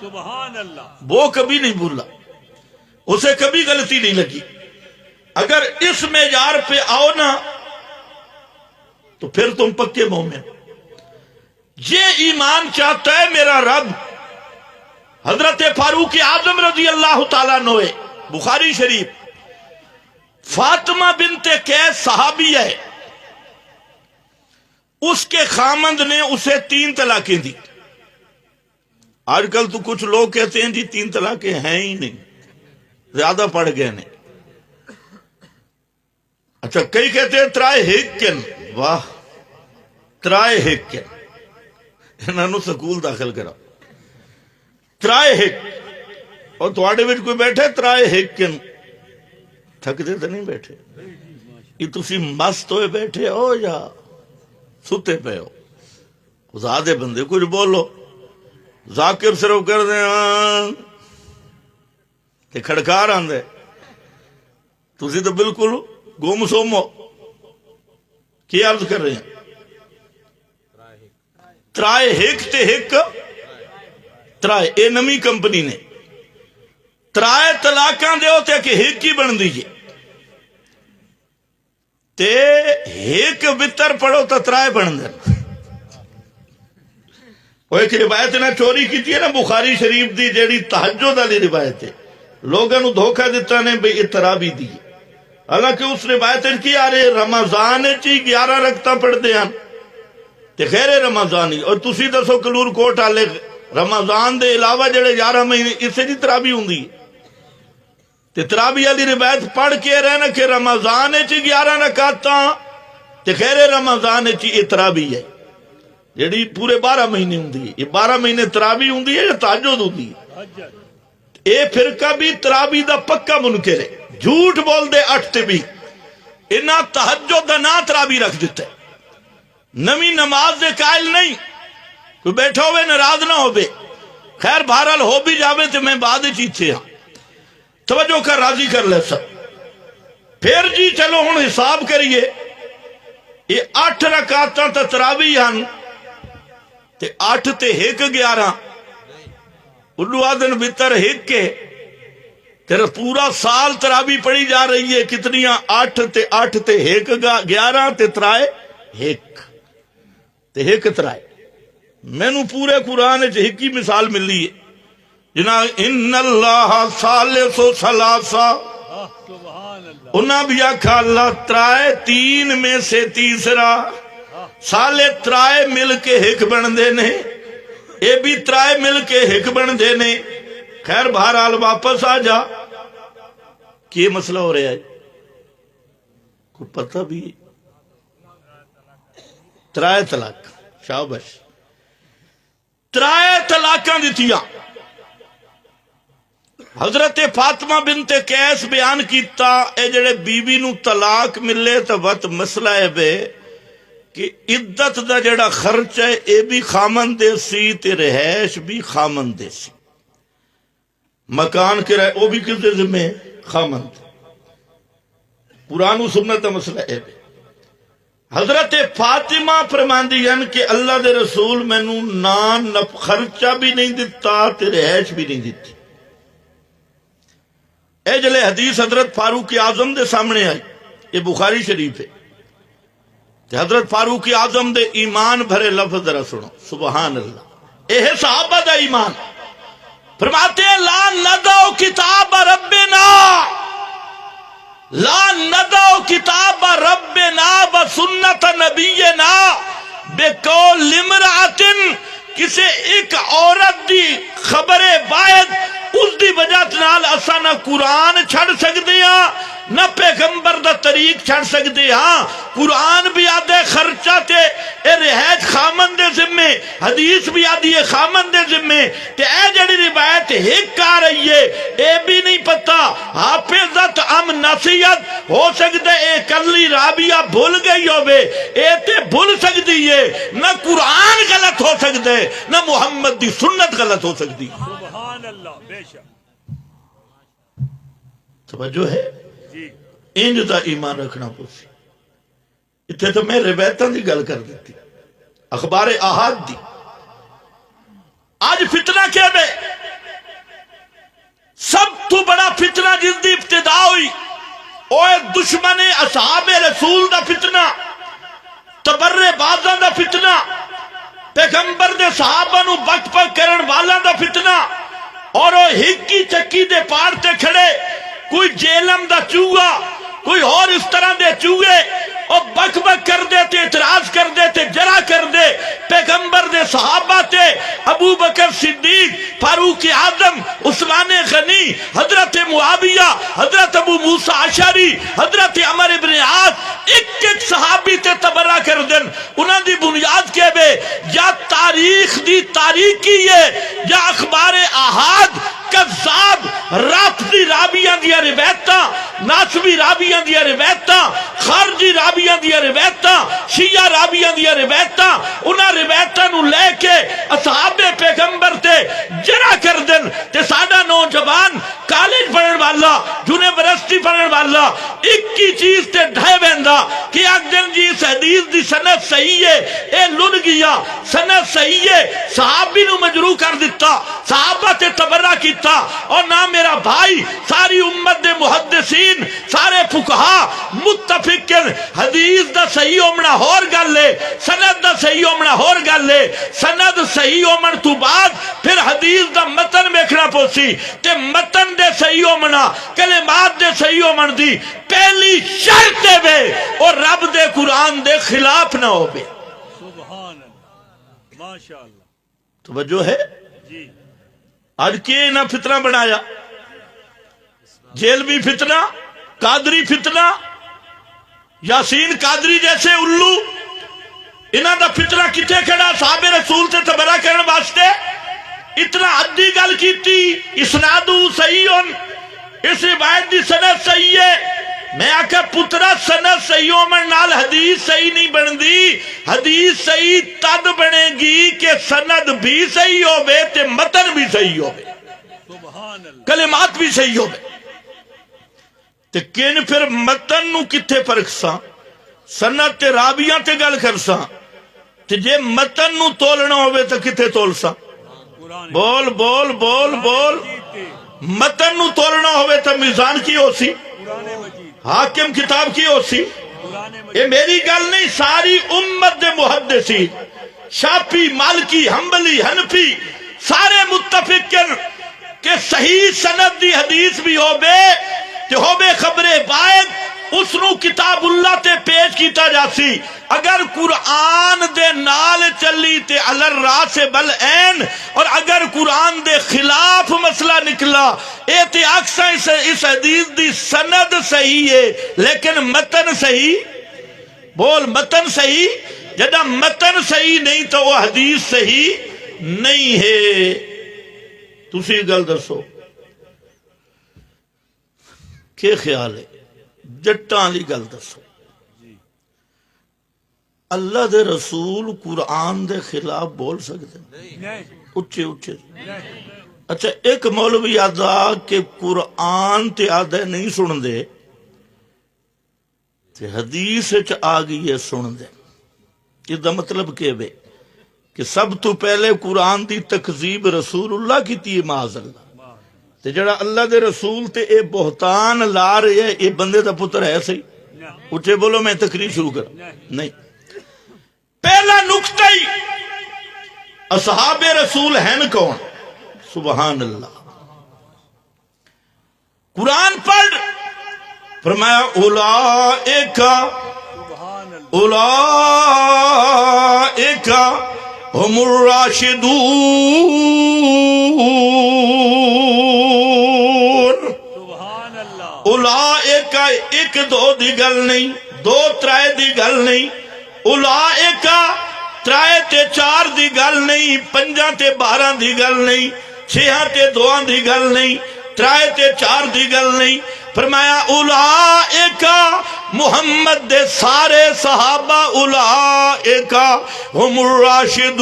سبحان اللہ، وہ کبھی نہیں بھولا، اسے کبھی غلطی نہیں لگی۔ اگر اس معیار پہ آؤ نا تو پھر تم پکے مومن۔ یہ ایمان چاہتا ہے میرا رب۔ حضرت فاروق اعظم رضی اللہ تعالیٰ عنہ، بخاری شریف، فاطمہ بنت قیس صحابی ہے، اس کے خامند نے اسے 3 طلاقیں دی۔ آج کل تو کچھ لوگ کہتے ہیں جی 3 طلاقیں ہیں ہی نہیں، زیادہ پڑھ گئے نہیں۔ اچھا کئی کہتے ہیں ترائے ہکن، واہ ترائے ہک انہاں نوں سکول داخل کرا ترائے ہک اور تواڈے وچ کوئی بیٹھے ترائے ہک تھکدے تے نہیں بیٹھے یہ تسی مست ہوئے بیٹھے ہو یا ستے پے ہو خدا دے بندے کچھ بولو ذاکر صرف کر دیں تے کھڑکار آندے تسی تو بالکل گم سوم ہو کی عرض کر رہے ہیں ترائے ہک تے ہک ترائے اے نمی کمپنی نے ترائے طلاقاں دے ہوتے کہ ہک ہی بن دیجئے تے ہک وطر پڑھو تو ترائے بن دیں وہ ایک روایت نے چوری کی نا بخاری شریف دی جیڑی تہجد والی روایت ہے لوگوں نو دھوکہ دیتا نے بھئی اترابی دی حالانکہ اس روایت کی آ رہے رمضان چی 11 رکعتاں پڑھتے ہیں تے غیر رمضانی اور تسی دسو کلور کوٹ والے رمضان دے علاوہ جڑے 11 مہینے اسے دی ترابی ہوندی تے ترابی والی روایت پڑھ کے رہنا کہ رمضان چی 11 رکعتاں تے غیر رمضان چی اترابی ہے جڑی پورے 12 مہینے ہوندی ہے یہ 12 مہینے ترابی ہوندی ہے یا تہجد ہوندی ہے اے فرقہ بھی ترابی دا پکا منکر ہے جھوٹ بول دے 8 تے بھی انہاں تہجد دا نا ترابی رکھ دیتا ہے نمی نماز دے قائل نہیں کوئی بیٹھا ہوئے ناراض نہ ہوئے خیر بہرحال ہو بھی جاوے تو میں بعد چیچے ہاں توجہ کر راضی کر لے سب پھر جی چلو ہن حساب کریے یہ 8 رکعتاں تے تراویح ہن تے 8 تے 1 11 اُلو آدن بتر ہک کے تیرا پورا سال تراویح پڑھی جا رہی ہے کتنیاں 8 تے 1 11 تے ترائے 1 تے 1 ترائے میں نو پورے قرآن ہک ہی مثال ملی ہے جنہاں ان اللہ ثالث ثلاثہ انہاں بھی آکھا اللہ ترائے 3 میں سے تیسرا سالے ترائے مل کے ہک بن دینے اے بھی ترائے مل کے ہک بن دینے خیر بہرحال واپس آ جا کہ یہ مسئلہ ہو رہا ہے کوئی پتہ بھی ترائے طلاق شابش ترائے طلاقاں دیتیاں حضرت فاطمہ بنت قیس بیان کیتا اے جڑے بی بی نو طلاق ملے تو وقت مسئلہ ہے بے کہ عدت دا جڑا خرچ ہے اے بھی خامن دے سی تے رہائش بھی خامن دے سی مکان کرائے وہ بھی کس ذمہ خامن دے قرآن و سنت دا مسئلہ ہے بے حضرت فاطمہ فرماندیاں کہ اللہ دے رسول میں نو نان خرچہ بھی نہیں دیتا تے رہائش بھی نہیں دیتی اے جلے حدیث حضرت فاروق اعظم دے سامنے آئی یہ بخاری شریف ہے کہ حضرت فاروق اعظم دے ایمان بھرے لفظ ذرا سنو سبحان اللہ اے صحابہ دا ایمان فرماتے ہیں لا ندعو کتاب ربنا لا ندعو کتاب ربنا و سنت نبینا بقول امرأت کسے ایک عورت دی خبر باید اس دی وجہ نال اسا نہ قرآن چھڑ سکتے ہاں نہ پیغمبر دا طریق چھڑ سکتے ہاں قرآن بھی آدھے خرچہ تے اے رہائش خامن دے ذمے حدیث بھی آدھی ہے خامن دے ذمے تے اے جڑی روایت ہک آ رہی ہے اے بھی نہیں پتا حافظت ام نصیحت ہو سکتے اے کلی رابعہ بھول گئی ہوئے اے تے بھول سکتی ہے نہ قرآن غلط ہو سکتے نہ محمد دی سنت غلط ہو سکتی سبحان اللہ بے شک توجہ ہے جی انج دا ایمان رکھنا پوسی اتھے تو میں روایتاں دی گل کر دیتی اخبار احاد دی آج فتنہ کیا بے سب تو بڑا فتنہ جس دی ابتدا ہوئی اوے دشمن اصحاب رسول دا فتنہ تبرے بازاں دا فتنہ پیغمبر دے صحابہ نو بک پک کرن والا دا فتنہ اور وہ ہکی چکی دے پار تے کھڑے کوئی جیلم دا چوہا کوئی اور اس طرح دے چوہے اور بک بک کر دیتے اعتراض کر دیتے جرا کر دے پیغمبر دے صحابہ تے ابو بکر صدیق، فاروق اعظم، عثمان غنی، حضرت معاویہ، حضرت ابو موسیٰ اشعری، حضرت عمر ابن عاص، ایک ایک صحابی تے تبرہ کر دن. انہاں دی بنیاد کے بے یا تاریخ دی تاریخی ہے یا اخبار احاد کذاب رافضی رابیاں دیا روایتاں، ناسبی رابیاں دیا روایتاں، خارجی رابیاں دیا روایتاں، شیعہ رابیاں دیا روایتاں، انہاں روایتاں نو لے کے اصحاب پیغمبر تے جرا کر دن تے ساڈا نوجوان کالج پڑھن والا، یونیورسٹی پڑھن والا ایک ہی چیز تے ڈھے ویندا کہ اگ دن جی اس حدیث دی سند صحیح ہے، اے لن گیا، سند صحیح ہے، صحابی نو مجروح کر دیتا، صحابہ تے تبرہ کیتا، اور نہ میرا بھائی ساری امت دے محدثین سارے فقہا متفقن حدیث دا صحیح ہومنا ہور گل ہے، سند دا صحیح ہومنا ہور گل ہے. سند صحیح ہومن تو بعد پھر حدیث دا متن ویکھنا پوسی تے متن دے صحیح ہومنا کلمات دے صحیح ہومن دی پہلی شرط ہے اور رب دے قرآن دے خلاف نہ ہو بے. سبحان اللہ، ماشاءاللہ. توجہ ہے جی آج کے نہ فتنہ بنایا، جیل بھی فتنہ، قادری فتنہ، یاسین قادری جیسے الو، انہاں دا فتنہ کتے کھڑا صحابہ رسول تے تبرہ کرنے واسطے اتنا عدی گل کیتی. اسنادو صحیحن، اس روایت دی سند صحیح ہے. میں آکھا پترا سند صحیح ہومن نال حدیث صحیح نہیں بن دی، حدیث صحیح تد بنے گی کہ سند بھی صحیح ہو بے تے متن بھی صحیح ہو بے، سبحان اللہ. کلمات بھی صحیح ہو بے. تے کن پھر متن نو کتھے پرکھساں، سند تے رابیاں تے گل کرساں، تے جے متن نو تولنا ہوئے تے کتھے تولساں؟ قرآن بول بول بول بول. متن نو تولنا ہوئے تے میزان کی ہو سی، مجید، حاکم کتاب کی ہو سی. قرآن یہ مجید. میری گل نہیں، ساری امت دے محدثین شافعی، مالکی، حنبلی، حنفی سارے متفق کہ صحیح سند دی حدیث بھی ہو بے تے ہو بے خبر واحد اس نو کتاب اللہ تے پیش کیتا جاسی. اگر قرآن دے نال چلی تے علر راس بالعین، اور اگر قرآن دے خلاف مسئلہ نکلا اے تے اکثر اس حدیث دی سند صحیح ہے لیکن متن صحیح. بول متن صحیح. جدہ متن صحیح نہیں تو وہ حدیث صحیح نہیں ہے. تسی گل دسو کیا خیال ہے؟ جٹاں لی گل دسو. اللہ دے رسول قرآن دے خلاف بول سکتے ہیں؟ نہیں اچھے اچھے. نہیں. اچھا ایک مولوی آدھا کہ قرآن تے آدھے نہیں سن دے تے حدیث چ آگئی ہے سن دے. یہ دا مطلب کہ بے کہ سب تو پہلے قرآن دی تکذیب رسول اللہ کی تی معاذ اللہ، تے جڑا اللہ دے رسول تے اے بہتان لا رہے ہیں اے بندے دا پتر ہے صحیح؟ اچھے بولو میں تقریر شروع کر. نہیں. پہلا نکتہ ہی اصحاب رسول ہیں کون؟ سبحان اللہ. قرآن پڑھ فرمایا اولئک سبحان اللہ. اولئک ہم الراشدون. سبحان اللہ. اولئک ایک دو دی گل نہیں، دو ترائے دی گل نہیں، اولئک ترائے تے چار دی گل نہیں، پنجاں تے 12 دی گل نہیں، 6 تے 2 دی گل نہیں، ترائے تے 4 دی گل نہیں. فرمایا اولئک محمد دے سارے صحابہ، اولئک ہم الراشدون.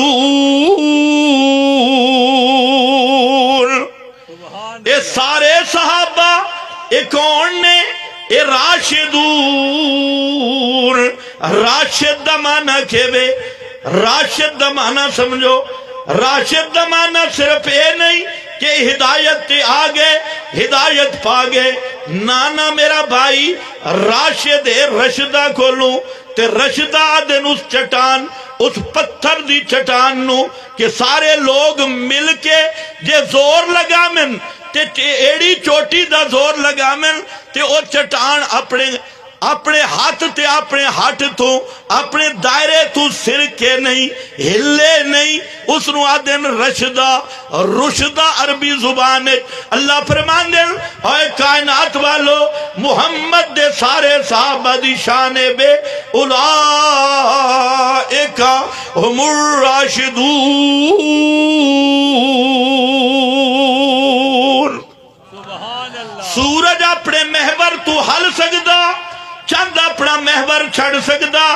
اے سارے صحابہ اے کون نے؟ اے راشدون. راشد دا معنی کھیوے، راشد دا معنی سمجھو. راشد دا معنی صرف اے نہیں کہ ہدایت تے آگے ہدایت پاگے. نانا میرا بھائی راشد رشدہ کھولوں تے رشدہ دن اس چٹان، اس پتھر دی چٹان نو کہ سارے لوگ مل کے جے زور لگا من تے ایڑی چوٹی دا زور لگا من تے او چٹان اپنے اپنے ہاتھ تے اپنے ہاتھ تو اپنے دائرے تو سر کے نہیں ہلے نہیں، اس نو آدن رشدہ رشدہ عربی زبان ہے۔ اللہ فرمان دے اے کائنات والو محمد دے سارے صحابہ دی شان بے اولائک ہم الراشدون۔ سبحان اللہ۔ سورج اپنے محور تو ہل سکدا، چند اپنا محور چھڑ سکدا،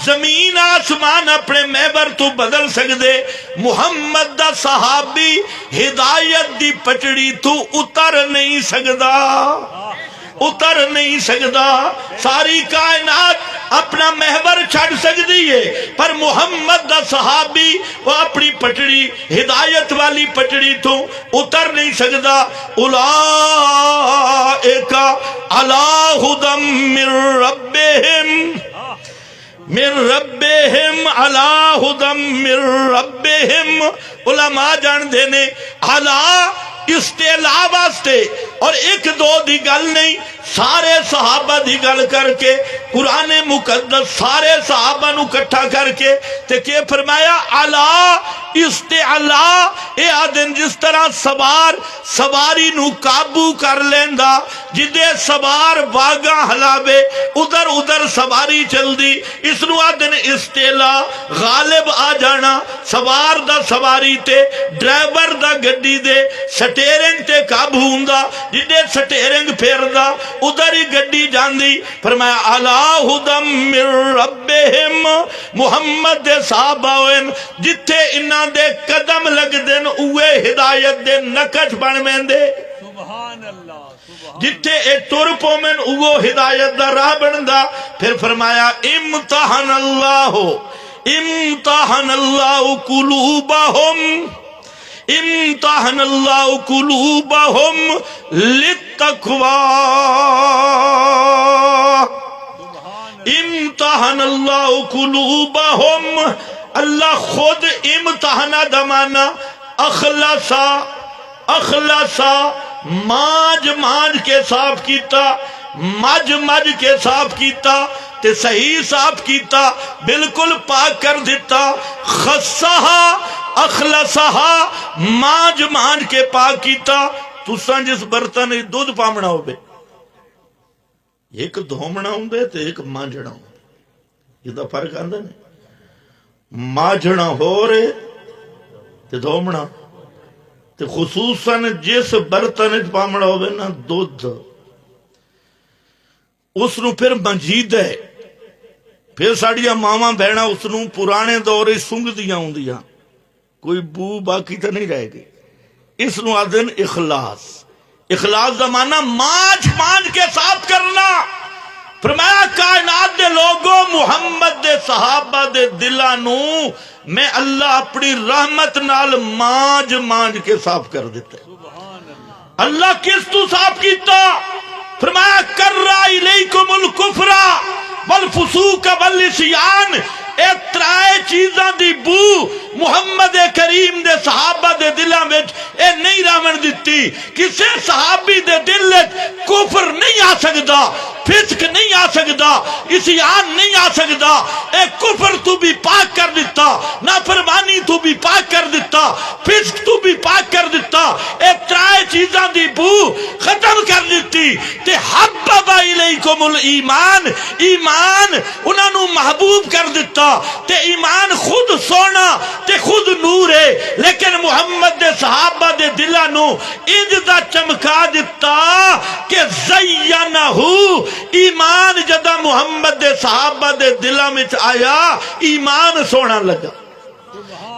زمین آسمان اپنے محور تو بدل سکدے، محمد دا صحابی ہدایت دی پٹڑی تو اتر نہیں سکدا، اتر نہیں سکدا۔ ساری کائنات اپنا محور چھڑ سکتی ہے پر محمد دا صحابی وہ اپنی پٹڑی ہدایت والی پٹڑی تو اتر نہیں سکدا۔ اولائک علی ہدی من ربہم، من ربہم علی ہدی من ربہم۔ علماء جان دینے علی استعلاء واسطے اور ایک دو دی گل نہیں، سارے صحابہ دی گل کر کے قرآن مقدس سارے صحابہ نو کٹھا کر کے تے کہ فرمایا علی استعلاء، اے آدن جس طرح سوار سواری نو قابو کر لیندا، جدے سوار واگا ہلاوے ادھر ادھر سواری چل دی، اس نو آدن استعلاء غالب آ جانا، سوار دا سواری تے ڈرائیور دا گڈی دے سٹیرنگ تے قابو ہوندا، جدے سٹیرنگ پھیر دا ادھر ہی گڈی جاندی۔ فرمایا علی ہدی من ربہم، محمد دے صحابہ ہوئن جتھے انہاں دے قدم لگ دن اوے ہدایت دے نقش بن میندے، سبحان اللہ۔ جتھے اے تر پومن اوہ ہدایت دا راہ بندا۔ پھر فرمایا امتحن اللہ، امتحن اللہ قلوبہم، امتحن اللہ قلوبہم للتقوی، امتحن اللہ قلوبہم۔ اللہ خود امتحانہ دمانا اخلصا، اخلصا ماج ماج کے صاف کیتا، مج مج کے صاف کیتا تے صحیح صاف کیتا، بالکل پاک کر دیتا۔ خصہا اخلصہا ماج ماج کے پاک کیتا۔ تساں جس برتن دودھ پامنا ہو بے، ایک دھومنا ہوں دے تے ایک مانجنا ہوں دے، یہ دا فرق آندہ نہیں۔ ماجنا ہو رہے تے دھومنا تے خصوصاً جس برتن پامنا ہو بے نا دودھ، اس نو پھر منجید ہے، پھر ساڑیاں ماما بہنا اس نو پرانے دورے سنگ دیا ہوں دیا، کوئی بو باقی تا نہیں رہے گی۔ اس نو آدھن اخلاص، اخلاص دا معنی مانج مانج کے صاف کرنا۔ فرمایا کائنات دے لوگوں محمد دے صحابہ دے دلانو میں اللہ اپنی رحمت نال مانج مانج کے صاف کر دیتا ہے۔ اللہ کس تو صاف کیتا؟ فرمایا کرّا الیکم الکفر والفسوق والعصیان، اے ترائے چیزاں دی بو محمد کریم دے صحابہ دے دلاں وچ اے نہیں راون دتی۔ کسے صحابی دے دل وچ کفر نہیں آ سکدا، فسق نہیں آ سکدا، عصیان نہیں آ سکدا۔ اے کفر تو بھی پاک کر دیتا، نافرمانی تو بھی پاک کر دیتا، فسق تو بھی پاک کر دیتا، اے ترائے چیزاں دی بو ختم کر دیتی۔ تے حبب الیکم الایمان، ایمان انہاں نو محبوب کر دیتا۔ تے ایمان خود سونا تے خود نور ہے، لیکن محمد دے صحابہ دے دلاں نو انج دا چمکا دیتا کہ زینہ، ایمان جدا محمد دے صحابہ دے دلاں وچ آیا ایمان سونا لگا،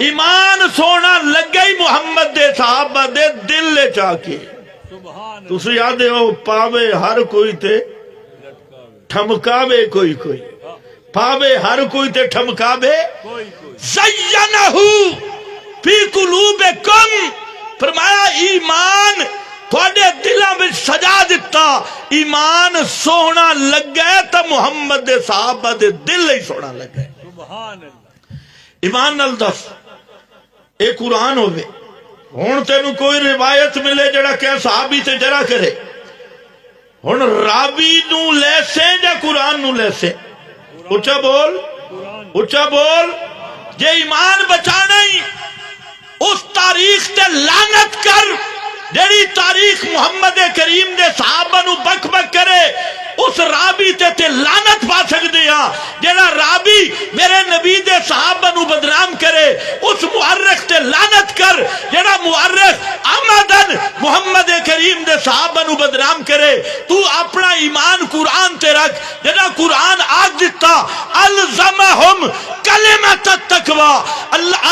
ایمان سونا لگا ہی محمد دے صحابہ دے دل لے جا کے۔ تسی یادے ہو پاوے ہر کوئی تے ٹھمکاوے کوئی کوئی، پاوے ہر کوئی تے ٹھمکاوے زینہ فی قلوبکم۔ فرمایا ایمان تھوڑے دلاں میں سجا دیتا، ایمان سونا لگ گئے تا محمد دے صحابہ دے دل ہی سونا لگ گئے۔ ایمان نال دس، اے قرآن ہوئے ہون تینو کوئی روایت ملے جڑا کہ صحابی تے جرا کرے، ہن راوی نو لے سے یا قرآن نو لے سے؟ اچھا بول، اچھا بول۔ جے ایمان بچانا ہی اس تاریخ تے لعنت کر جیڑی تاریخ محمد کریم دے صحابہ نو بک بک کرے، اس رابی تے لعنت پا سکتے ہاں۔ جیڑا رابی میرے نبی دے صحابہ نو بدنام کرے، اس مورخ تے لعنت کر جیڑا مورخ آمدن محمد کریم دے صحابہ نو بدنام کرے۔ تو اپنا ایمان قرآن تے رکھ، جیڑا قرآن آگ دیتا الزمہم کلمۃ التقوی،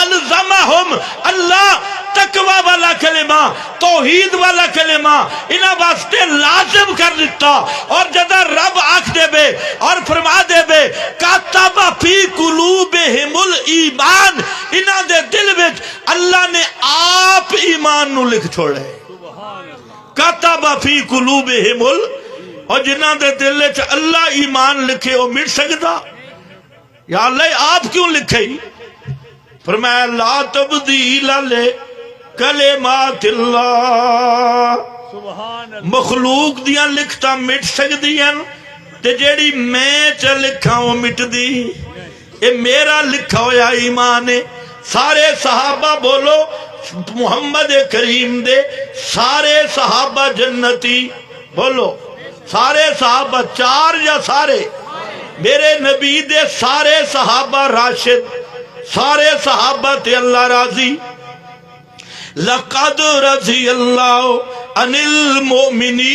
الزمہم اللہ تقوی والا کلمہ، توحید والا کلمہ انہاں واسطے لازم کر دیتا۔ اور جدہ رب آکھ دے بے اور فرما دے بے کاتب فی قلوبہم الایمان، انہاں دے دل وچ اللہ نے آپ ایمان نو لکھ چھوڑے۔ کاتب فی قلوبہم اور جنہاں دے دل وچ اللہ ایمان لکھے وہ مٹ سکتا؟ یا اللہ آپ کیوں لکھے؟ فرمایا لا تبدیل کلمات اللہ، مخلوق دیاں لکھتا مٹ سکدیاں تے جیڑی میں چا لکھا وہ مٹ دی۔ اے میرا لکھا ہویا ایمان ہے۔ سارے صحابہ بولو محمد کریم دے سارے صحابہ جنتی، بولو سارے صحابہ، چار یا سارے؟ میرے نبی دے سارے صحابہ راشد، سارے صحابہ تے اللہ راضی۔ لقد رضی اللہ عن المؤمنین،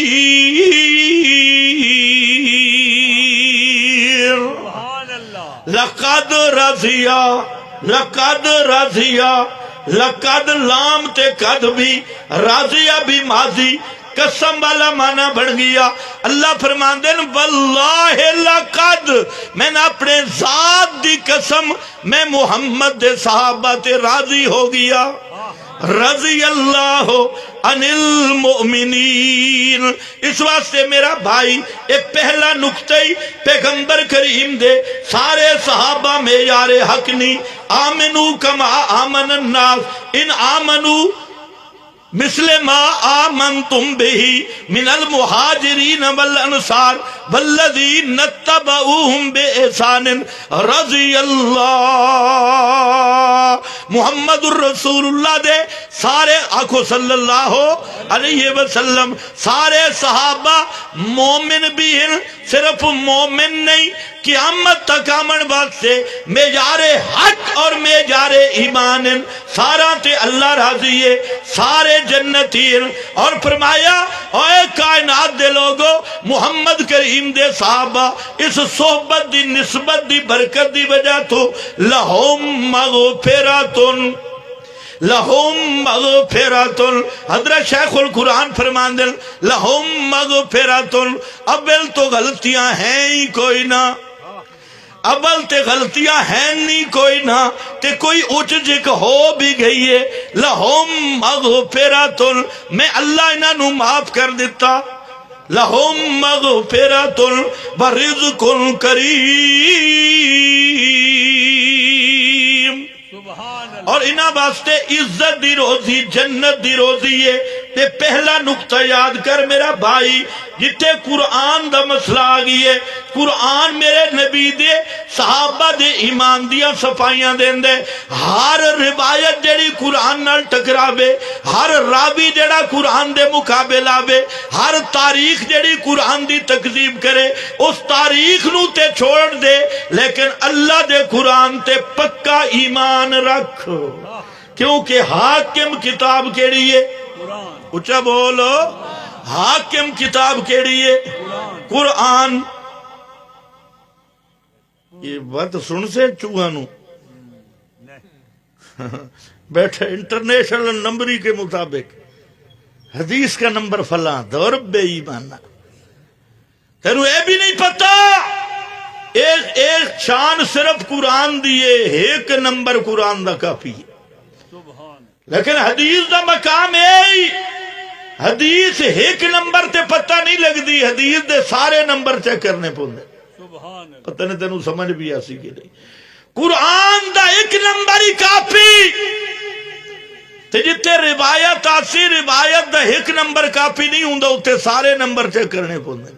لقد رضیا، لقد رضیا، لقد لام تے قد بھی، راضیہ بھی ماضی، قسم والا معنی بڑھ گیا۔ اللہ فرماندے واللہ لقد، میں نے اپنے ذات دی قسم میں محمد دے صحابہ تے راضی ہو گیا۔ رضی اللہ عن المؤمنین، اس واسطے میرا بھائی ایک پہلا نکتہ پیغمبر کریم دے سارے صحابہ میں یار حق نہیں۔ آمنو کما آمن الناس، ان آمنو مثل ما آمنتم بہی من المہاجرین والانصار والذین اتبعوہم بإحسان رضی اللہ۔ محمد الرسول اللہ دے سارے آنکھوں صلی اللہ علیہ وسلم سارے صحابہ مومن بھی ہیں، صرف مومن نہیں، قیامت تک آمن واسطے معیار حق اور معیار ایمان ہیں، سارا تے اللہ راضی ہے، سارے جنتی ہیں۔ اور فرمایا اے کائنات دے لوگو، محمد کریم دے صحابہ اس صحبت دی نسبت دی برکت دی وجہ تو لہم مغفراتن، لہم مغفراتن، حضرت شیخ القرآن فرمان دل لہم مغفراتن، اول تو غلطیاں ہیں ہی کوئی نہ، اول تے غلطیاں ہیں نہیں کوئی نہ، تے کوئی اچھ جک ہو بھی گئی ہے، لہم مغفراتن، میں اللہ انہاں نو معاف کر دیتا، لہم مغفراتن ورزق کریم۔ اور انہاں واسطے عزت دی روزی، جنت دی روزی ہے۔ تے پہلا نقطہ یاد کر میرا بھائی، جتے قرآن دا مسئلہ آگئی ہے، قرآن میرے نبی دے صحابہ دے ایمان دیا صفائیاں دین دے، ہر روایت جڑی قرآن نال ٹکراوے، ہر راوی جڑا قرآن دے مقابل آوے، ہر تاریخ جڑی قرآن دی تکذیب کرے، اس تاریخ نو تے چھوڑ دے، لیکن اللہ دے قرآن تے پکا ایمان رکھ، کیونکہ حاکم کتاب کیڑی ہے؟ اچھا بولو، حاکم کتاب کیڑی ہے؟ قرآن۔ یہ بات سن سے چوہا نو بیٹھے انٹرنیشنل نمبری کے مطابق حدیث کا نمبر فلاں دور بے ایمانہ، تینو اے بھی نہیں پتا ایک شان صرف قرآن دیئے، ایک نمبر قرآن دا کافی ہے، لیکن حدیث دا مقام ہے، حدیث ایک نمبر تے پتہ نہیں لگ دی، حدیث دے سارے نمبر چیک کرنے پوندے، پتہ نہیں تینوں سمجھ بھی آسی کی نہیں، قرآن دا ایک نمبر ہی کافی، تے جتے روایت آسی روایت دا ایک نمبر کافی نہیں ہوں اتنے سارے نمبر چیک کرنے پوندے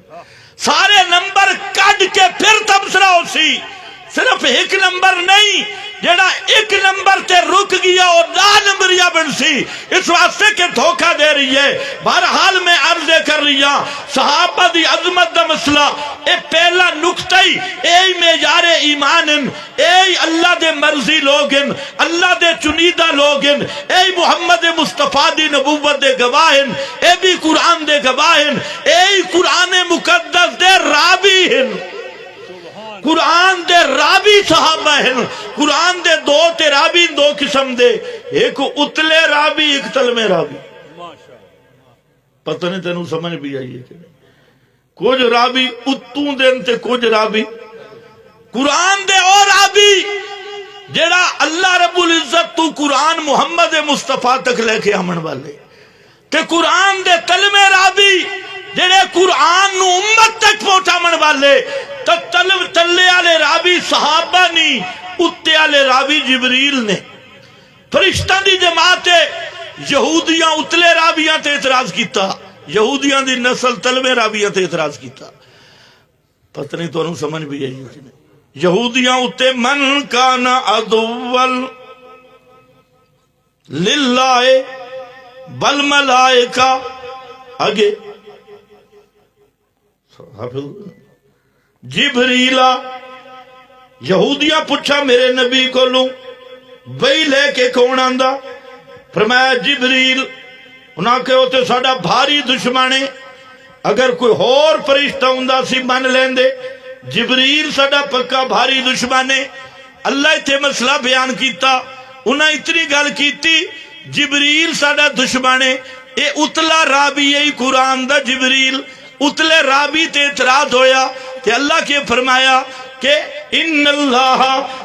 سارے نمبر کڈ کے پھر تبصرہ ہو سی صرف ایک نمبر نہیں جڑا ایک نمبر تے رک گیا اور 10 نمبریہ بن سی اس واسطے کہ دھوکہ دے رہی ہے بہرحال میں عرض کر رہی ہوں صحابہ دی عظمت دا مسئلہ اے پہلا نقطہ ہی اے معیار ایمان اے اللہ دے مرضی لوگن اللہ دے چنیدہ لوگن اے محمد مصطفیٰ دی نبوت دے گواہن اے بھی قرآن دے گواہن اے قرآن مقدس دے رابی ہیں قرآن دے رابی صحابہ ہیں قرآن دے دو تے رابی دو قسم دے ایک اتلے رابی ایک تلمے رابی پتہ نہیں تینوں سمجھ بھی آئیے کہ کچھ رابی اتوں دن تے کچھ رابی قرآن دے اور رابی جیڑا اللہ رب العزت تو قرآن محمد مصطفیٰ تک لے کے آمن والے تے قرآن دے تلمے رابی جیڑے قرآن نو امت تک پہنچا من والے تلے آلے رابی صحابہ نہیں اتے آلے رابی جبریل نے فرشتہ دی جماعت یہودیاں اتلے رابیاں تے اعتراض کیتا یہودیاں دی نسل تلوے رابیاں تے اعتراض کیتا پتہ نہیں تو انہوں سمجھ بھی ہے یہودیاں اتے من کانا عدوال للہ بل ملائکہ آگے حافظ جبریلہ یہودیاں پوچھا میرے نبی کو لوں بھئی لے کے کون آندہ فرمایا جبریل انہاں کے ہوتے ساڑا بھاری دشمانے اگر کوئی اور فرشتہ ہوندہ سی من لیندے جبریل ساڑا پکا بھاری دشمانے اللہ تے مسئلہ بیان کیتا انہاں اتنی گل کیتی جبریل ساڑا دشمانے اے اتلا رابی ای قرآن دا جبریل اتلے رابی تے اعتراض ہویا کہ اللہ کے فرمایا کہ ان اللہ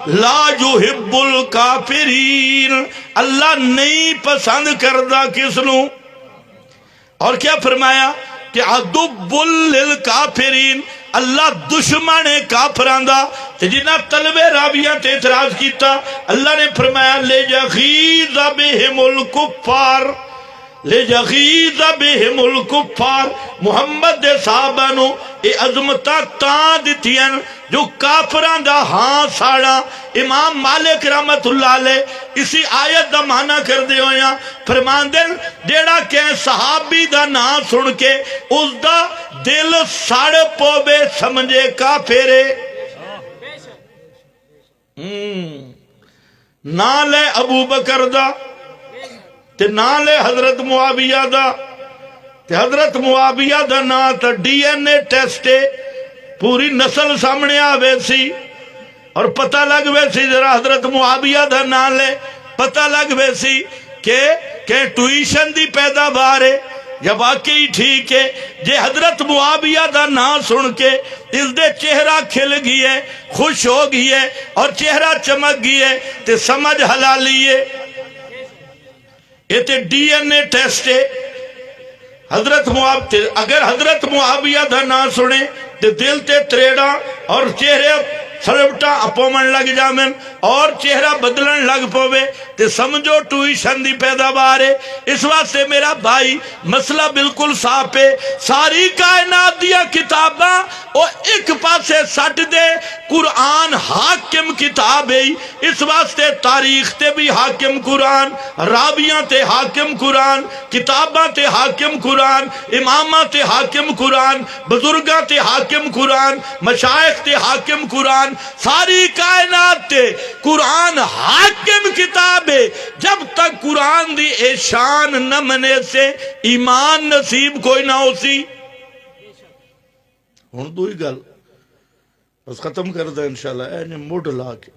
لا یحب الکافرین اللہ نہیں پسند کردہ کس نو اور کیا فرمایا کہ عدو للکافرین اللہ دشمن کافران دا جنہ طلبے رابیہ تے اعتراض کیتا اللہ نے فرمایا لِیَغِیظَ بِهِمُ الْکُفَّارِ لِیَغِیظَ بِهِمُ الْکُفَّارِ محمد دے صحابہ نو اے عظمتہ تاں دیتیاں جو کافران دا ہاں ساڑا امام مالک رحمت اللہ علیہ اسی آیت دا معنی کر دے ہویا فرمان دن جیڑا کہ صحابی دا نا سن کے اس دا دل ساڑ پوبے سمجھے کافرے نا لے ابو بکر دا تے نا لے حضرت معاویہ دا تے حضرت معاویہ دا نا تا ڈی این اے ٹیسٹے پوری نسل سامنے آوے سی اور پتہ لگ وے سی ذرا حضرت معاویہ دا نا لے پتہ لگ وے سی کہ ٹویشن دی پیداوار ہے یا واقعی ٹھیک ہے جے حضرت معاویہ دا نا سن کے اس دے چہرہ کھل گئی ہے خوش ہو گئی ہے اور چہرہ چمک گئی ہے تے سمجھ حلالی ہے یہ تے ڈی این اے ٹیسٹ ہے حضرت معاویہ اگر حضرت معاویہ دا نا سنے تے دل تے تریڑا اور چہرے سلپٹا اپومن لگ جامن اور چہرہ بدلن لگ پوے تے سمجھو ٹویشن دی پیداوار ہے اس واسطے میرا بھائی مسئلہ بالکل صاف ہے ساری کائنات دیا کتاباں اور ایک پاسے سٹ دے قرآن حاکم کتاب ہے اس واسطے تاریخ تے بھی حاکم قرآن رابیاں تے حاکم قرآن کتاباں تے حاکم قرآن اماماں تے حاکم قرآن بزرگاں تے حاکم قرآن مشائخ تے حاکم قرآن ساری کائنات تے قرآن حاکم کتاب ہے جب تک قرآن دی احسان نہ منے سے ایمان نصیب کوئی نہ ہو سی ہون دو ہی گل بس ختم کر دیں انشاءاللہ اینے موڈ لا کے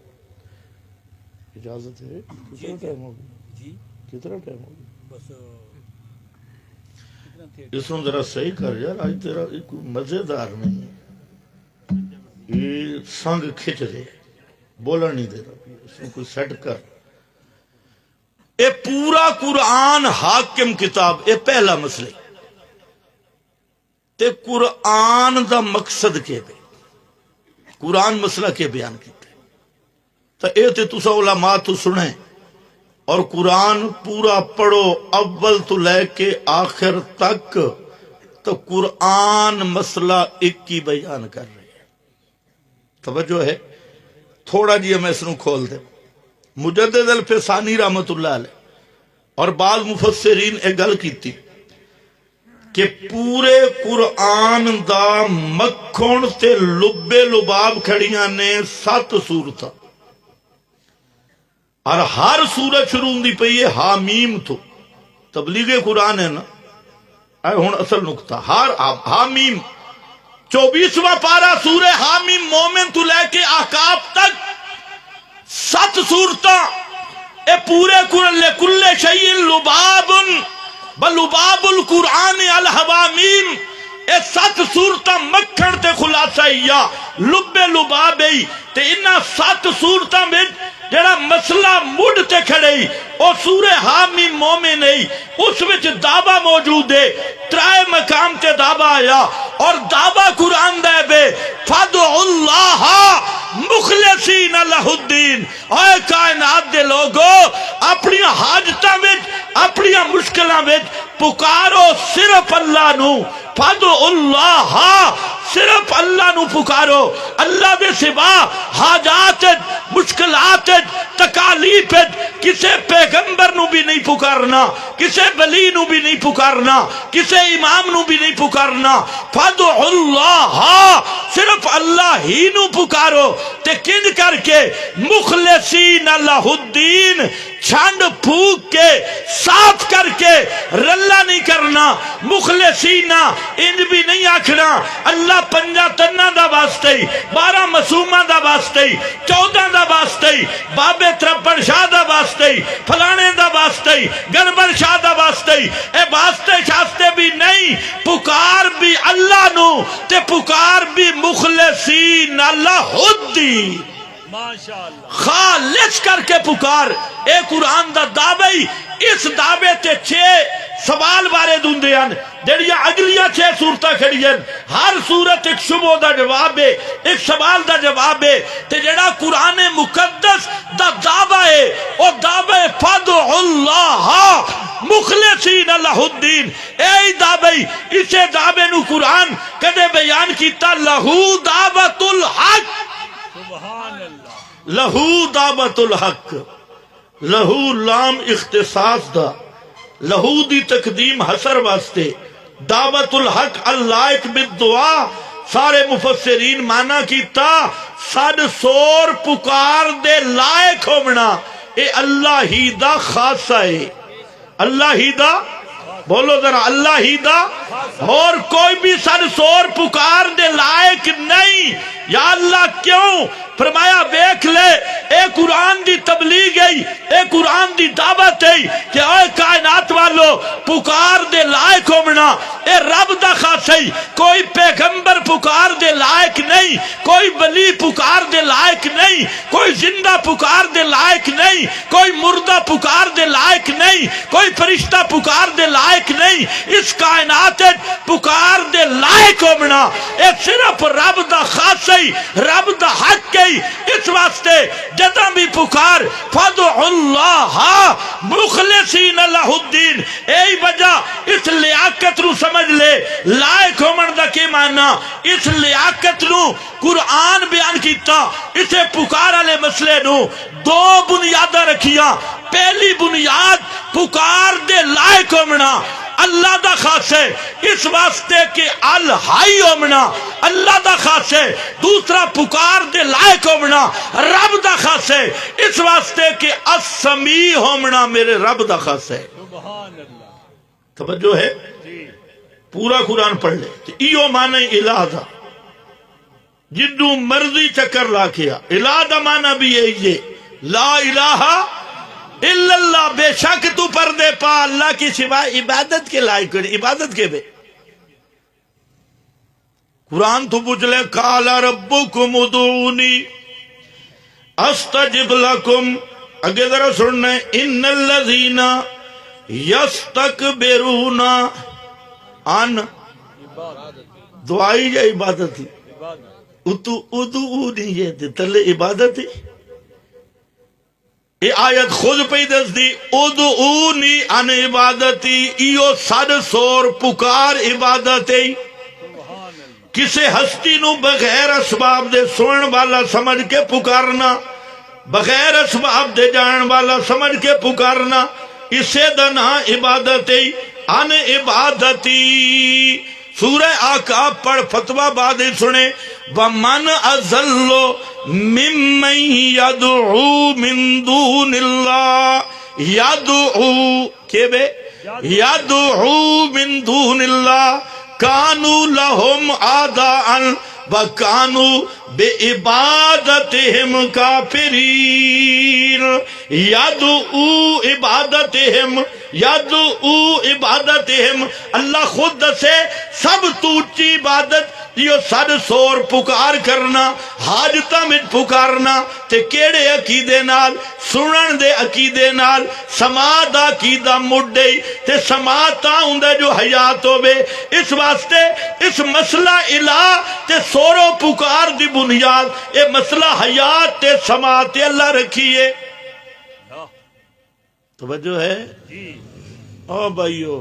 اجازت ہے کتنا ٹائم ہو گیا کتنا ٹائم ہو گیا اس میں ذرا صحیح کر یار آج تیرا کوئی مزیدار نہیں ہے یہ سنگ کھچ دے بولا نہیں دے رہا اس میں کوئی سیٹ کر اے پورا قرآن حاکم کتاب اے پہلا مسئلہ تے قرآن دا مقصد کے بے قرآن مسئلہ کے بیان کیتے تو اے تے تسا علماء تو سنیں اور قرآن پورا پڑھو اول تو لے کے آخر تک، تو قرآن مسئلہ ایک کی بیان کر رہے ہیں۔ توجہ ہے؟ تھوڑا جی ہم اس نو کھول دیں۔ مجدد الفسانی رحمت اللہ علیہ اور بعض مفسرین ایک گل کیتی کہ پورے قرآن دا مکھن تے لبے لباب کھڑیاں نے 7 سورتاں، اور ہر سورت شروع ہوندی پئی ہے حامیم تو۔ تبلیغ قرآن ہے نا، اے ہن اصل نقطہ، ہر حامیم 24واں پارہ سورہ حامیم مومن تو لے کے احقاف تک 7 سورتاں، اے پورے قرآن لکل شیء لباب بل لباب القرآن الحوامیم، اے 7 سورتاں مکھن تے خلاصہ یا لبے لباب ای، تے انہاں 7 سورتاں وچ جڑا مسئلہ مڈ تے کھڑی او سورہ حامیم مومن ای، اس وچ دعویٰ موجود ہے، 3 مقام تے دعویٰ آیا، اور دعویٰ قرآن دے بے فَادْعُوا اللَّهَ مخلصین لہ الدین۔ اے کائنات دے لوگو، اپنی حاجتاں وچ اپنی مشکلاں وچ پکارو صرف اللہ نو، فَادْعُوا اللَّهَ صرف اللہ نو پکارو، اللہ دے سوا حاجات مشکلات تکالیف کسے پیغمبر نو بھی نہیں پکارنا، کسے ولی نو بھی نہیں پکارنا، کسے امام نو بھی نہیں پکارنا۔ فَادْعُوا اللَّهَ صرف اللہ ہی نو پکارو، تے کن کر کے مخلصین لہ الدین، چھنڈ پھوک کے صاف کر کے، رلا نہیں کرنا۔ مخلصین انج بھی نہیں آکھنا اللہ 5 تنہ دا واسطے، 12 معصومہ دا واسطے، 14 دا واسطے، بابے ترپڑ شاہ دا واسطے، فلانے دا واسطے، گربر شاہ دا واسطے، اے واسطے شاستے بھی نہیں، پکار بھی اللہ نو، تے پکار بھی مخلصین لہ الدین، ماشاءاللہ خالص کر کے پکار۔ اے قرآن دا دعوی، اس دعوے تے 6 سوال بارے دوندے ہیں، جڑیاں اگلیاں 6 سورتاں کھڑی ہیں، ہر سورت ایک شبہ دا جواب ہے، ایک سوال دا جواب ہے، تے جڑا قرآن مقدس دا دعویٰ ہے، او دعویٰ فَادْعُوا اللَّهَ مخلصین لہ الدین۔ اے دعوی، اسے دعوے نو قرآن کدے بیان کیتا لہو دعوت الحق، سبحان اللہ، لہو دعوت الحق، لہو لام اختصاص دا، لہو دی تقدیم حسر واسطے، دعوت الحق اللائق بالدعا، سارے مفسرین مانا کیتا سد سور پکار دے لائق ہونا، اے اللہ ہی دا خاصہ ہے، اللہ ہی دا، بولو ذرا اللہ ہی دا، اور کوئی بھی سر سور پکار دے لائق نہیں۔ یا اللہ کیوں؟ فرمایا دیکھ لے، اے قرآن دی تبلیغ ہے، اے قرآن دی دعوت ہے کہ اے کائنات والو پکار دے لائق ہونا، اے رب دا خاص ہے، کوئی پیغمبر پکار دے لائق نہیں، کوئی ولی پکار دے لائق نہیں، کوئی زندہ پکار دے لائق نہیں، کوئی مردہ پکار دے لائق نہیں، کوئی فرشتہ پکار دے لائق نہیں، اس کائنات پکار دے لائق ہونا اے صرف رب دا خاص ہے، رب دا حق ہے۔ اس واسطے جدہ بھی پکار فَادْعُوا اللَّهَ مخلصین لہ الدین، اے وجہ اس لیاقت نو سمجھ لے، لائق ہومن دا کی معنی، اس لیاقت نو قرآن بیان کیتا، اسے پکار والے مسئلے نو 2 بنیادہ رکھیا۔ پہلی بنیاد پکار دے لائق ہومنا، اللہ دا خاص ہے، اس واسطے کہ الہائی ہومنا اللہ دا خاص ہے۔ دوسرا پکار دے لائق ہومنا رب دا خاص ہے، اس واسطے کہ السمیع ہومنا میرے رب دا خاص ہے۔ سبحان اللہ، توجہ ہے؟ پورا قرآن پڑھ لے، ایو معنی الہ دا، جدو مرضی چکر لا کیا، الہ دا معنی بھی یہ لا الہ الا اللہ، بے شک تو پردے پا اللہ کی سوا عبادت کے لائق ہے، عبادت کے بے۔ قرآن تو پوچھ لے قال ربکم ادعونی استجب لکم، اگے ذرا سننا ہے ان الذین یستکبرون عن دعائی یا عبادت ہی، ادعونی یہ تلے عبادت ہی، یہ آیت خود پہ دس دی ادعونی عن عبادتی، ایو سر سور پکار عبادت ہے۔ کسے ہستی نو بغیر اسباب دے سنن والا سمجھ کے پکارنا، بغیر اسباب دے جان والا سمجھ کے پکارنا، اسے دا نا عبادت ہے۔ عن عبادتی سورہ آقا پڑھ فتوہ بعد سنے وَمَنْ أَضَلُّ مِمَّنْ يَدْعُو مِن دُونِ اللَّهِ يَدْعُو کیا بے يَدْعُو مِن دُونِ اللَّهِ كَانُوا لَهُمْ أَعْدَاءً وَكَانُوا بِعِبَادَتِهِمْ كَافِرِينَ۔ يَدْعُو عبادتہم، یدعو عبادتہم، اللہ خود دسے سب تو اچھی عبادت یہ سر سور پکار کرنا، حاجتہ میں پکارنا، تے کیڑے عقیدے نال، سنن دے عقیدے نال، سماع دا عقیدہ مڈے تے سماع تا ہوندے جو حیات ہوئے۔ اس واسطے اس مسئلہ الہ تے سورو پکار دی بنیاد اے مسئلہ حیات تے سماع تے اللہ رکھیے۔ توجہ ہے او بھائیو،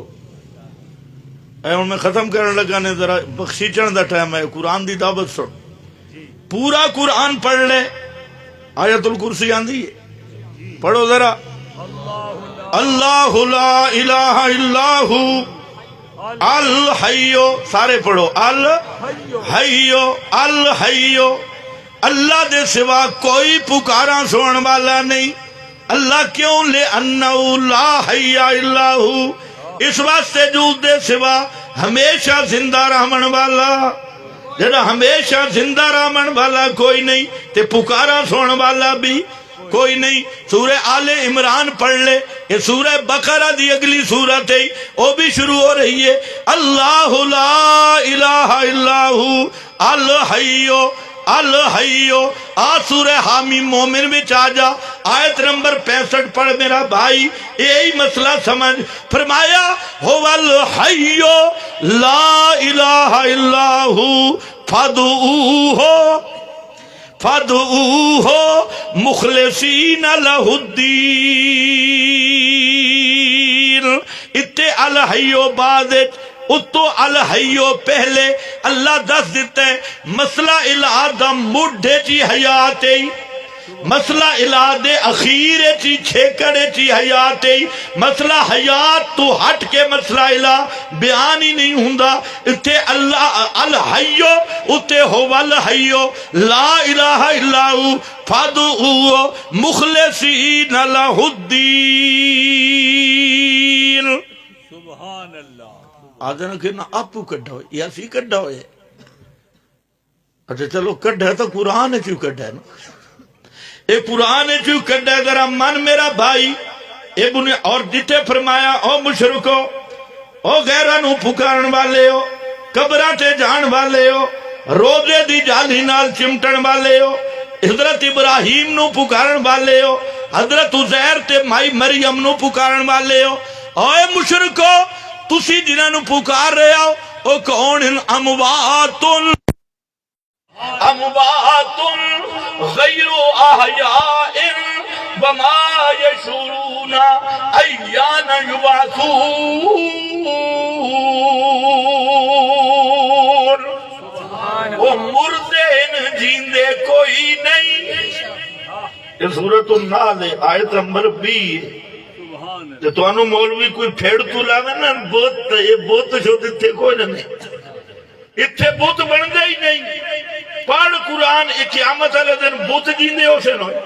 اے ہن میں ختم کرنے لگا نے، ذرا بخشیچن دا ٹائم ہے، قرآن دی دعوت سن، پورا قرآن پڑھ لے، آیت الکرسی آندھی ہے، پڑھو ذرا، اللہ لا الہ الا ہو الحیو، سارے پڑھو، الحیو الحیو، اللہ دے سوا کوئی پکارا سنن والا نہیں۔ اللہ کیوں؟ لِأَنَّهُ لَا حَيَّ إِلَّا هُ، اس واسطے جو دے سوا ہمیشہ زندہ رہمن والا، جڑا ہمیشہ زندہ رہمن والا کوئی نہیں، تے پکارا سنن والا بھی کوئی نہیں۔ سورہ آل عمران پڑھ لے، یہ سورہ بقرہ دی اگلی سورت ہے، وہ بھی شروع ہو رہی ہے، اللہ لا الہ الا ہو الحیو الحیو۔ آ سورہ حامی مومن میں آجا، آیت نمبر 65 پڑھ میرا بھائی، یہی مسئلہ سمجھ، فرمایا هو الحیو لا الہ الا ہو فادعوہ مخلصین لہ الدین۔ اتے الحیو بعد اتو الحیو پہلے اللہ دس دیتے ہیں مسئلہ الہ دا مڈھے چی حیات ہے، مسئلہ الہ دے اخیر چی چھیکڑے چی حیات ہے، مسئلہ حیات تو ہٹ کے مسئلہ الہ بیان ہی نہیں ہوندہ۔ اتھے اللہ الحیو اتھے ہو الحیو لا الہ الا ہو فادعوہ مخلصین لہ الدین۔ سبحان اللہ۔ آدھے نا کہ نا آپ کڈھا ہوئے یا سی کڈھا ہوئے، اچھا چلو کڈھا ہے تو قرآن ہے کیوں کڈھا ہے نا، اے قرآن ہے کیوں کڈھا ہے، ذرا من میرا بھائی ابن اور جتے فرمایا او مشرکو، او غیرانو پکارن والے ہو، قبراتے جان والے ہو، روزے دی جالی نال چمٹن والے ہو، حضرت ابراہیم نو پکارن والے ہو، حضرت عزیر تے مائی مریم نو پکارن والے ہو، اے مشرکو تسی جنہاں نو پکار رہے ہو او کون ہیں؟ امواتن غیر احیاء وما یشعرون ایان یبعثون۔ وہ مردے ہیں جیندے کوئی نہیں۔ یہ سورۃ النحل ہے، آیت نمبر 20۔ تو توانو مولوی کوئی پھیڑ تو لاوے نا بوت، یہ بوت شو دیتے کوئی نہیں، اتھے بوت بندے ہی نہیں۔ پڑھ قرآن، ایک قیامت علیہ دن بوت جیندے ہو سے نوئے،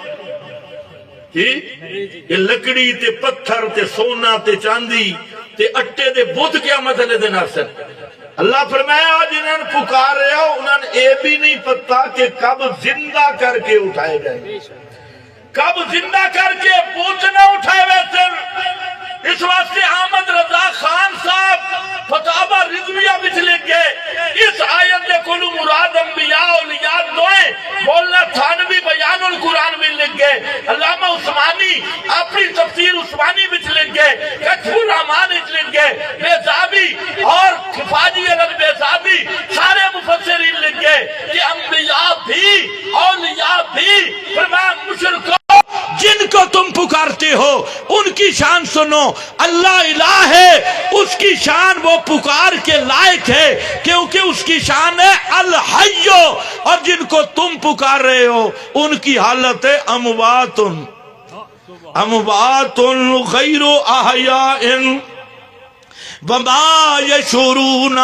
یہ لکڑی تے پتھر تے سونا تے چاندی تے اٹے دے بوت قیامت علیہ دن آسن۔ اللہ فرمایا جنہاں پکار رہے ہو انہاں نے اے بھی نہیں پتا کہ کب زندہ کر کے اٹھائے گئے، کب زندہ کر کے بوت نہ اٹھائے ویسے۔ اس واسطے احمد رضا خان صاحب فتاوی رضویہ بچ لکھ گئے، اس آیت دے کلو مراد انبیاء اولیاء دوئے، مولانا تھانوی بیان القرآن میں لکھ گئے، علامہ عثمانی اپنی تفسیر عثمانی بچ لکھ گئے، کشف الرحمان بچ لکھ گئے، بیزابی اور خفاجی بیزابی سارے مفسرین لکھ گئے کہ انبیاء بھی اولیاء بھی فرمایا مشرکوں جن کو تم پکارتے ہو ان کی شان سنو. اللہ الہ ہے، اس کی شان وہ پکار کے لائق ہے کیونکہ اس کی شان ہے الحیو، اور جن کو تم پکار رہے ہو ان کی حالت ہے اموات اموات غیر احیاء وما یشعرون.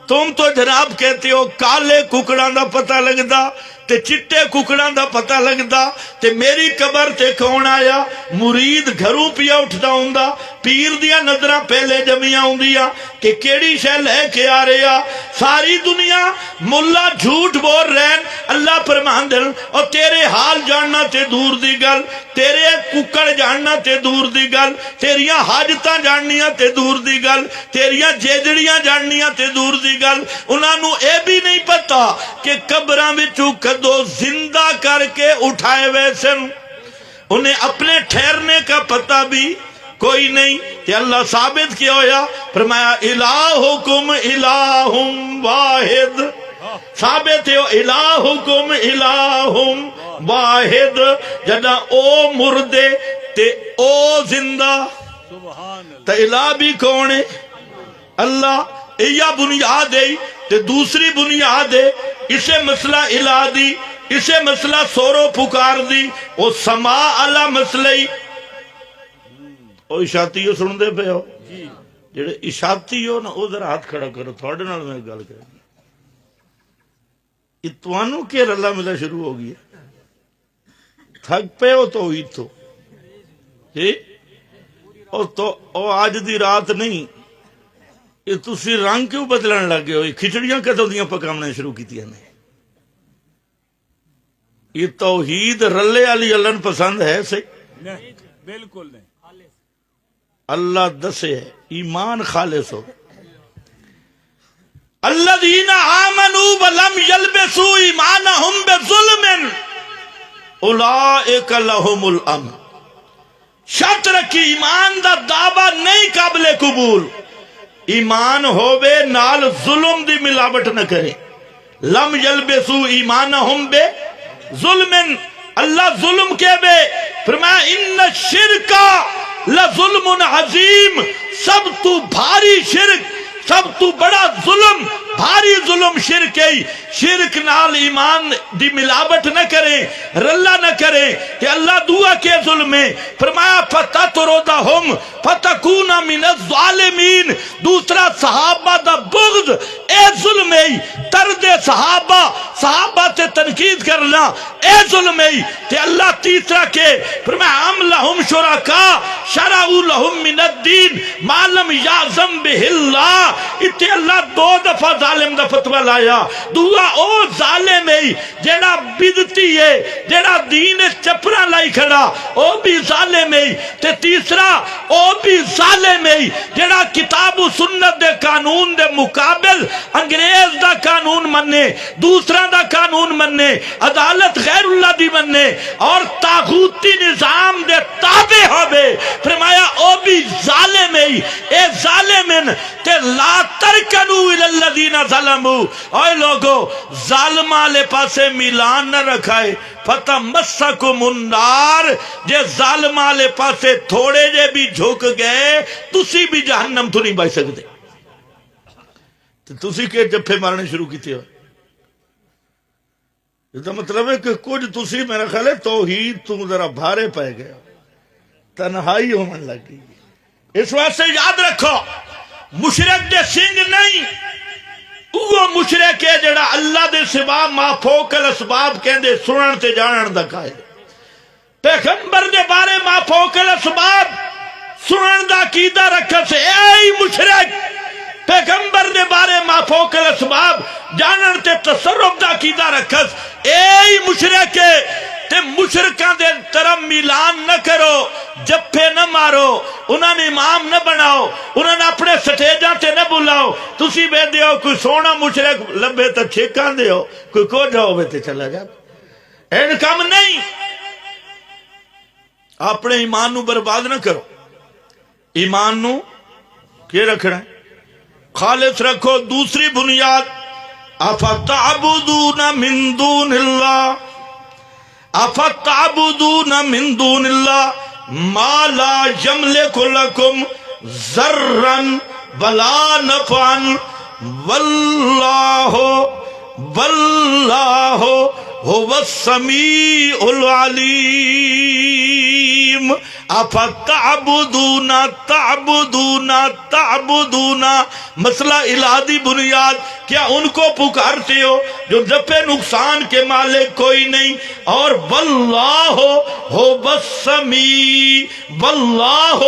تم تو جناب کہتے ہو کالے ککڑاں دا پتہ لگدا تے چٹے ککڑاں دا پتہ لگدا تے میری قبر تے کون آیا. مرید گھروں پیا اٹھدا ہوندا، پیر دیاں نظراں پہلے جمیاں ہوندیاں کہ کیڑی شے لے کے آ رہا. ساری دنیا ملا جھوٹ بول رہے ہیں. اللہ فرمان دے اور تیرے حال جاننا تے دور دی گل، تیرے ککڑ جاننا تے دور دی گل، تیریاں حاجتاں جاننیاں تے دور دی گل، تیریاں جیجڑیاں جاننیاں تے دور دی گل. انہاں نو اے بھی نہیں پتا کہ قبراں وچوں کدو زندہ کر کے اٹھائے ویسن. انہیں اپنے ٹھہرنے کا پتہ بھی کوئی نہیں. کہ اللہ ثابت کیا ہویا، فرمایا الہکم الہ واحد. ثابت ہے الہکم الہ واحد. جدا او مردے تے او زندہ سبحان اللہ. تے الہ بھی کون ہے؟ اللہ. یہ بنیاد ہے. تے دوسری بنیاد ہے اسے مسئلہ الہ دی، اسے مسئلہ سورو پکار دی، وہ سما علا مسئلہ ہی. او اشاتیو سن دے پہ ہو جڑے اشاتیو نا ادھر ہاتھ کھڑا کرو. تھوڑے نال میں گل کر اتوانو کے رلا ملا شروع ہو گیا. تھک پہ ہو تو ہی تو او آج دی رات نہیں. یہ تسی رنگ کیوں بدلن لگے ہو؟ کھچڑیاں کدوں دیاں پکاونا شروع کیتیاں نے. یہ توحید رلے والی اللہ پسند ہے صحیح؟ نہیں بالکل نہیں. اللہ دسے ہے ایمان خالص ہو. الذین آمنوا ولم یلبسوا ایمانہم بظلم اولئک لہم الامن. شرط رکھی ایمان دا دعویٰ نہیں قابل قبول. ایمان ہووے نال ظلم دی ملاوٹ نہ کرے. لم یلبسوا ایمانہم بظلم. اللہ ظلم کے بے فرمایا ان الشرک لظلم عظیم. سب تو بھاری شرک، سب تو بڑا ظلم، بھاری ظلم شرک ہے. شرک نال ایمان دی ملاوٹ نہ کریں، رلا نہ کریں کہ اللہ دعا کے ظلم ہے. فرمایا فتطردہم فتکون من الظالمین. دوسرا صحابہ دا بغض اے ظلم ہے. طرد صحابہ تے تنقید کرنا اے ظلم ہے. کہ اللہ تیسرا کہ فرمایا ام لہم شرکاء شرعوا لہم من الدین ما لم یعظم بہ اللہ. اتنے اللہ دو دفعہ ظالم دا فتوہ لایا. دعا او ظالم ہے جیڑا بدتی ہے، جیڑا دین چپرا لائی کھڑا او بھی ظالم ہے. تے تیسرا او بھی ظالم ہے جیڑا کتاب و سنت دے قانون دے مقابل انگریز دا قانون مننے، دوسرا دا قانون مننے، عدالت غیر اللہ دی مننے اور طاغوتی نظام دے تابع ہوئے. فرمایا او بھی ظالم ہے. اے ظالمن تے لا ترکنو الالذین ظلموا. اے لوگو ظالمہ لے پاسے میلان نہ رکھائے. فتمسکم النار. جے ظالمہ لے پاسے تھوڑے جے بھی جھک گئے تسی بھی جہنم تو نہیں بچ سکتے. تسی کے جپے مارنے شروع کیتے ہو. یہ مطلب ہے کہ کچھ تسی میرا خیال ہے توحید تم ذرا بھارے پائے گئے، تنہائی ہومن لگی. اس واسطے یاد رکھو مشرک دے سنگ نہیں، وہ مشرک ہے جڑا اللہ دے سوا ما فوق الاسباب کہندے سنن تے جانن دا قائل. پیغمبر دے بارے ما فوق الاسباب سنن دا عقیدہ رکھے سے اے مشرک. پیغمبر دے بارے ما فوق الاسباب جانن تے تصرف دا عقیدہ رکھے اے مشرک. تے مشرکاں دے طرف میلان نہ کرو، جپے نہ مارو، انہاں نے امام نہ بناؤ، انہاں نے اپنے سٹیجاں تے نہ بلاؤ. تسی بے دیو کوئی سونا مشرک لبے تے چھکاں دیو، کوئی کو جاؤ بے تے چلا جا. این کام نہیں. اپنے ایمان نو برباد نہ کرو. ایمان نو کیا رکھنا ہے؟ خالص رکھو. دوسری بنیاد افتعبدون من دون اللہ. افتعبدون من دون اللہ. ما لا یملک لکم ضرا ولا نفعا واللہ هو السمیع العلیم افتعبدون مسئلہ الہی بنیاد، کیا ان کو پکارتے ہو جو نفع نقصان کے مالک کوئی نہیں، اور واللہ هو السمیع، واللہ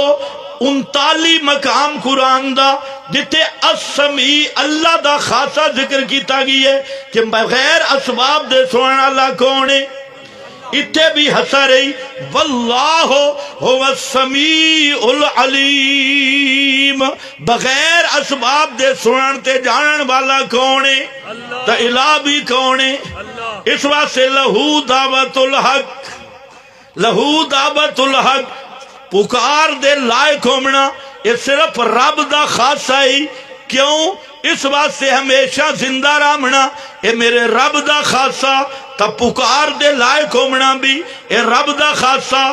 39 مقام قرآن دا جتے السمیع اللہ دا خاصا ذکر کیتا گئی ہے کہ بغیر اسباب دے سننا اللہ کون ہے، اتھے بھی ہسا رہی واللہ هو السمیع العلیم، بغیر اسباب دے سنن تے جانن والا کون ہے، تا الہ بھی کون ہے، اس واسطے لہو دعوت الحق، لہو دعوت الحق، پکار دے لائق ہومنا یہ صرف رب دا خاصہ ہی، کیوں؟ اس واسطے ہمیشہ زندہ رہنا یہ میرے رب دا خاصہ، تا پکار دے لائق ہومنا بھی یہ رب دا خاصہ،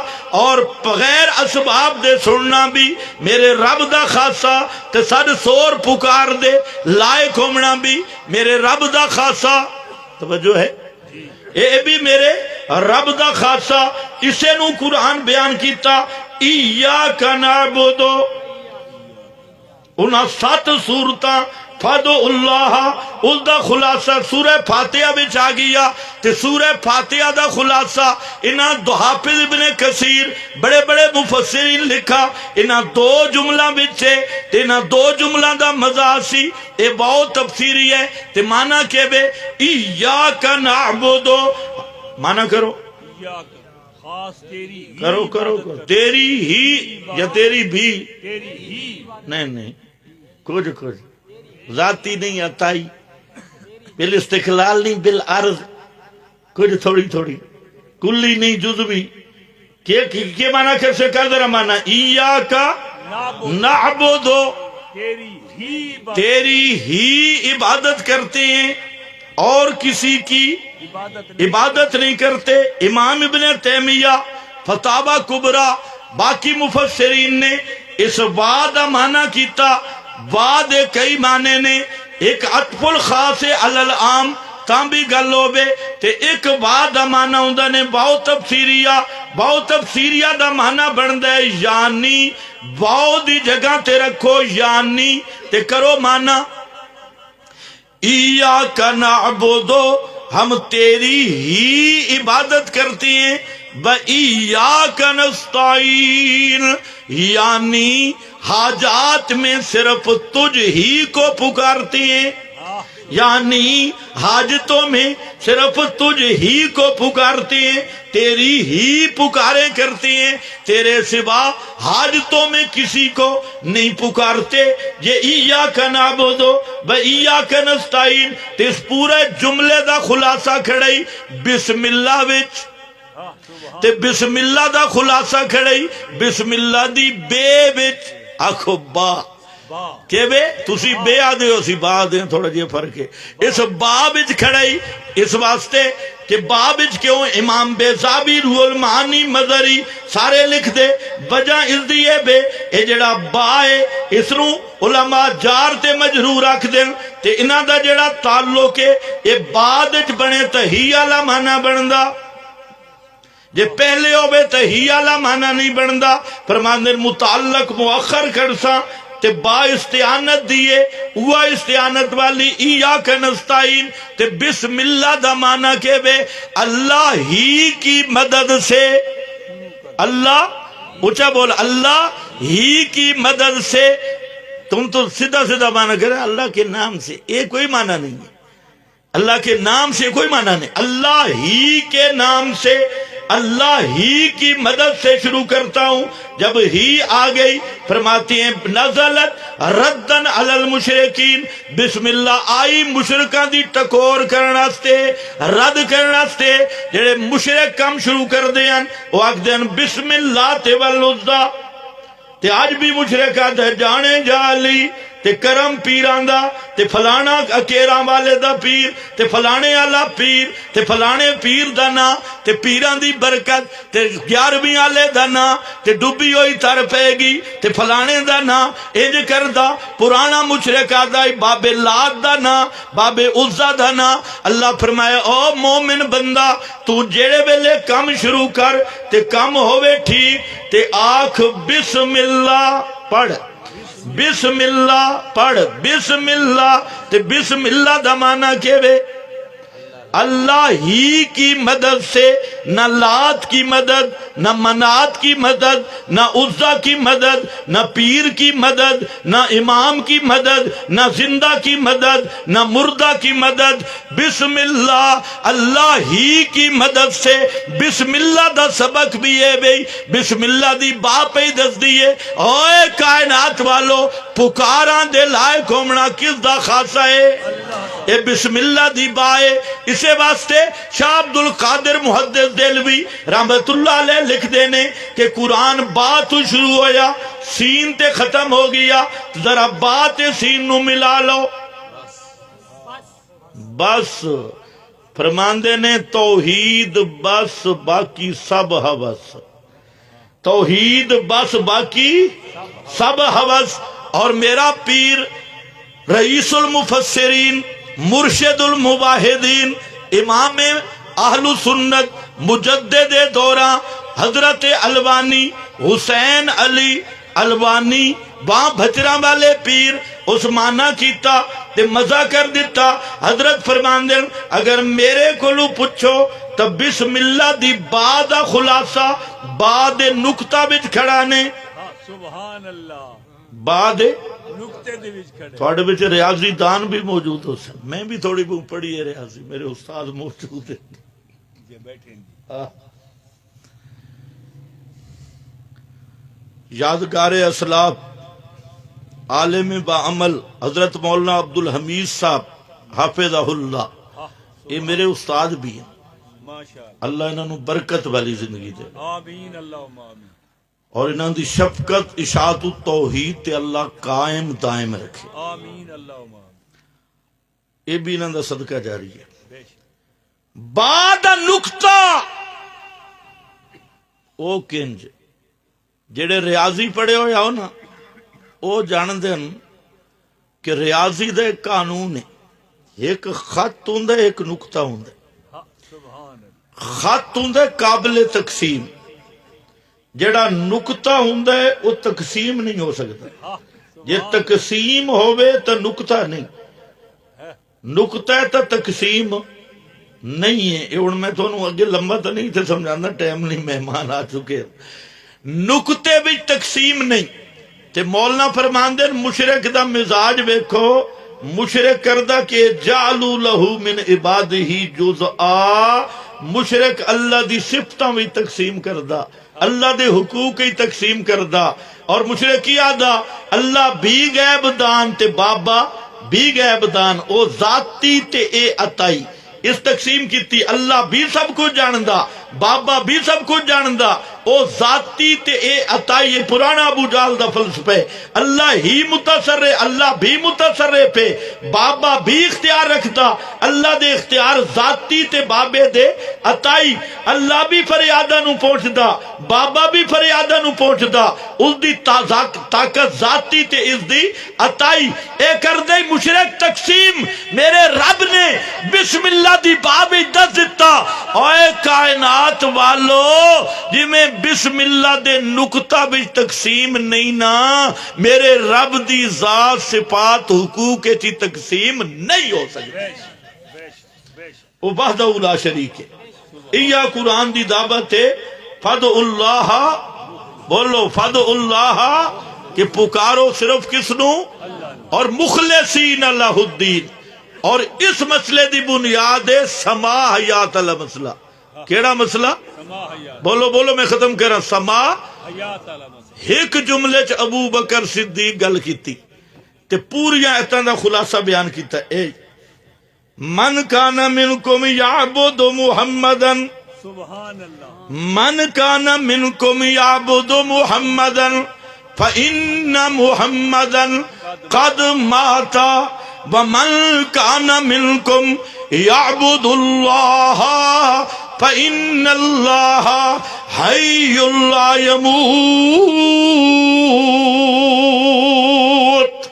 اور بغیر اسباب دے سننا بھی میرے رب دا خاصہ، تے سد سور پکار دے لائق ہومنا بھی میرے رب دا خاصہ، توجہ ہے، اے بھی میرے رب دا خاصہ، اسے نو قرآن بیان کیتا ایاک نعبدو، انہاں 7 سورتاں فادو اللہ، اس دا خلاصہ سورہ فاتحہ بچ آ گیا، تے سورہ فاتحہ دا خلاصہ انہاں دو حافظ ابن کثیر بڑے بڑے مفسرین لکھا، انہاں 2 جملہ بچے، تے انہاں 2 جملہ دا مزہ سی، اے بہت تفسیری ہے، تے معنی کہ بے ایاک نعبدو، معنی کرو خاص تیری ہی کرو تیری ہی یا تیری بھی، تیری ہی نہیں کچھ ذاتی نہیں عطائی، بالاستقلال نہیں بالعرض، کچھ تھوڑی کلی نہیں جزوی، کیا معنی کیسے کر ذرا معنی ایاک نعبدو، تیری ہی عبادت کرتے ہیں اور کسی کی عبادت نہیں کرتے۔ امام ابن تیمیہ فتاوی کبریٰ باقی مفسرین نے اس بعد معنی کیتا، بعد کئی معنی نے، ایک عطف الخاص علی العام تاں بھی گل ہوئے، تے ایک بعد معنی ہوندہ نے بہت تفسیریہ دا معنی بندہ ہے یعنی، بہت دی جگہ تے رکھو یعنی، تے کرو معنی ایاک نعبدو، ہم تیری ہی عبادت کرتے ہیں، وَإِيَّاكَ نَسْتَعِينُ، یعنی حاجات میں صرف تجھ ہی کو پکارتے ہیں، یعنی حاجتوں میں صرف تجھ ہی کو پکارتے ہیں، تیری ہی پکارے کرتے ہیں، تیرے سوا حاجتوں میں کسی کو نہیں پکارتے۔ یہ ایاک نعبدو و ایاک نستعین، اس پورے جملے دا خلاصہ کھڑائی بسم اللہ وچ، تے بسم اللہ دا خلاصہ کھڑائی بسم اللہ دی بے وچ، آکھو با کہ بے تسی بے آدھے ہو سی با آدھے تھوڑا جی فرق ہے، اس با وچ کھڑائی اس واسطے کہ با وچ کیوں؟ امام بیضاوی روح المعانی مظہری سارے لکھ دے، وجہ اس دیئے بے اے جڑا با ہے اس نو علماء جار تے مجرور رکھ دیں، تے انہاں دا جڑا تعلق ہے اے بعد وچ بنے تہی والا معنی بندا، جے پہلے ہوئے تہی والا معنی نہیں بندا، فرماندے متعلق مؤخر کرساں تے با استعانت دیئے، ہوا استعانت والی ایاک نستعین، تے بسم اللہ دا معنی کہ بے اللہ ہی کی مدد سے، اللہ اچھا بول اللہ ہی کی مدد سے، تم تو سیدھا معنی کرے اللہ کے نام سے، یہ کوئی معنی نہیں ہے، اللہ کے نام سے کوئی معنی نہیں، اللہ ہی کے نام سے، اللہ ہی کی مدد سے شروع کرتا ہوں، جب ہی آ گئی فرماتی ہیں نزلت ردن علی المشرکین، بسم اللہ آئی مشرکان دی ٹکور کرناستے، رد کرناستے، جڑے مشرک کم شروع کر دیاں وہ آکھ دیاں بسم اللہ تے والعزہ، تے آج بھی مشرکات ہے جانے جالی، تے تے کرم پیران دا تے فلانا اکیراں والے دا پیر تے فلانے والا پیر تے فلانے پیر دا نا تے پیران دی برکت تے 11ویں والے دا نا تے ڈبی ہوئی تر پے گی تے فلانے دا نا انج کردا پرانا مشرک آدا بابے لات دا نا بابے عزا دا نا اللہ فرمایا او مومن بندہ تو جیڑے ویلے کم شروع کر تے کم ہوئے ٹھیک تے آنکھ بسم اللہ پڑھ بسم اللہ پڑھ بسم اللہ تے بسم اللہ دا معنی کہوے اللہ ہی کی مدد سے نہ لات کی مدد نہ منات کی مدد نہ عزا کی مدد نہ پیر کی مدد نہ امام کی مدد نہ زندہ کی مدد نہ مردہ کی مدد بسم اللہ اللہ ہی کی مدد سے بسم اللہ دا سبق بھی ہے بھئی بسم اللہ دی باپ ہی دس دیئے اوے کائنات والو پکاران دے لائے کھومنا کس دا خاصا ہے اے بسم اللہ دی بائے اسے واسطے شاہ عبد القادر محدث دہلوی رحمت اللہ علیہ لکھ دینے کہ قرآن بات شروع ہویا سین تے ختم ہو گیا ذرا بات سین نو ملا لو بس فرماندے نے توحید بس باقی سب حوث توحید بس باقی سب حوث اور میرا پیر رئیس المفسرین مرشد المواحدین امام اہل سنت مجدد دورہ حضرت الوانی حسین علی الوانی وہاں بھچرا والے پیر عثمانہ کیتا تے مزہ کر دیتا حضرت فرمان دیں اگر میرے کولو پوچھو تو بسم اللہ دی بعد خلاصہ بعد نکتہ بچ کھڑا نے سبحان اللہ بعد نکتے دے وچ کھڑے تھوڑے بچ ریاضی دان بھی موجود ہو سکتے میں بھی تھوڑی بہت پڑھی ہے ریاضی میرے استاد موجود ہیں یہ بیٹھیں گے یادگار اسلاف عالم بعمل حضرت مولانا عبد الحمید صاحب حافظہ اللہ یہ میرے استاد بھی ہیں ماشاءاللہ اللہ انہوں نے برکت والی زندگی دے آمین اللہم آمین اور انہوں دی شفقت اشاعت التوحید تے اللہ قائم دائم رکھے آمین اللہم آمین یہ بھی انہوں دا صدقہ جاری ہے بے شک بعد نکتہ او کنج جڑے ریاضی پڑھے ہوئے ہو نا او جان دن کہ ریاضی دے قانون ہے ایک خط ہوں دے ایک نکتہ ہوں دے سبحان اللہ خط ہوں دے قابل تقسیم جڑا نکتہ ہوں دے وہ تقسیم نہیں ہو سکتا یہ تقسیم ہوئے تو نکتہ نہیں نکتہ تو تقسیم نہیں ہے یہ میں تو اگے لمبا تو نہیں تھے سمجھانا ٹائم نہیں مہمان آ چکے نکتے بھی تقسیم نہیں تے مولانا فرمان دے مشرک دا مزاج ویکھو مشرک کردہ کہ جعلو لہو من عبادہی جزءا مشرک اللہ دی صفتاں بھی تقسیم کردہ اللہ دے حقوق ہی تقسیم کردہ اور مشرکی آدھا اللہ بھی غیب دان تے بابا بھی غیب دان او ذاتی تے اے عطائی اس تقسیم کی تھی اللہ بھی سب کچھ جاندہ بابا بھی سب کچھ جاندہ او ذاتی تے اے عطائی یہ پرانا ابو جال دا فلسفہ ہے اللہ ہی متصرف اللہ بھی متصرف پہ بابا بھی اختیار رکھتا اللہ دے اختیار ذاتی تے بابے دے عطائی اللہ بھی فریادہ نو پہنچدا بابا بھی فریادہ نو پہنچدا اس دی طاقت ذاتی تے اس دی عطائی اے کر دے مشرک تقسیم میرے رب نے بسم اللہ دی بابی دس دیتا اوے کائنات والو جی میں بسم اللہ دے نکتہ بھی تقسیم نہیں نا میرے رب دی ذات صفات حقوق کی تقسیم نہیں ہو سکتی وہ وحدہ لا شریک ہے ایا قرآن دی دعوت ہے فدع اللہ بولو فدع اللہ کہ پکارو صرف کس نو اور مخلصین اللہ الدین اور اس مسئلے دی بنیاد ہے سما حیات اللہ مسئلہ کیڑا مسئلہ بولو بولو میں ختم کر رہا سما ایک جملے چ ابو بکر صدیق گل کیتی تے پوری ایتاں دا خلاصہ بیان کیتا اے من کان منکم یعبد محمدن سبحان اللہ من کان منکم یعبد محمدن فإن محمدن قد ماتا ومن كان منكم يعبد الله فإن الله حي لا يموت.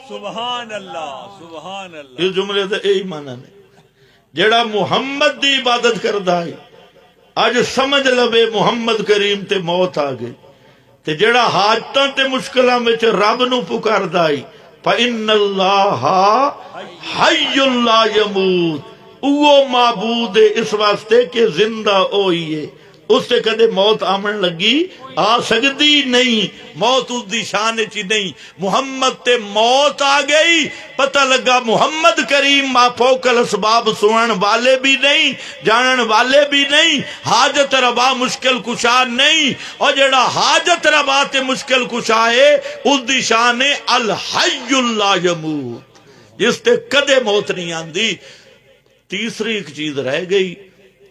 سبحان اللہ سبحان اللہ. اس جملے دا یہی معنی نے جڑا محمد دی عبادت کردا ہے اج سمجھ لوے محمد کریم تے موت آ گئی. تے جڑا حاجتاں تے مشکلاں وچ رب نو پکاردا ہے فإن اللہ حی لا یموت. وہ معبود ہے اس واسطے کہ زندہ ہوئی ہے، اس سے کدے موت آمن لگی آ سکتی نہیں. موت اس دی شان چی نہیں. محمد تے موت آ گئی پتہ لگا محمد کریم ما فوق الاسباب سنن والے بھی نہیں جانن والے بھی نہیں. حاجت روا مشکل کشا نہیں، اور جڑا حاجت روا تے مشکل کشا ہے اس دی شان ہے الحی لا یموت، جس تے کدے موت نہیں آندی. تیسری ایک چیز رہ گئی،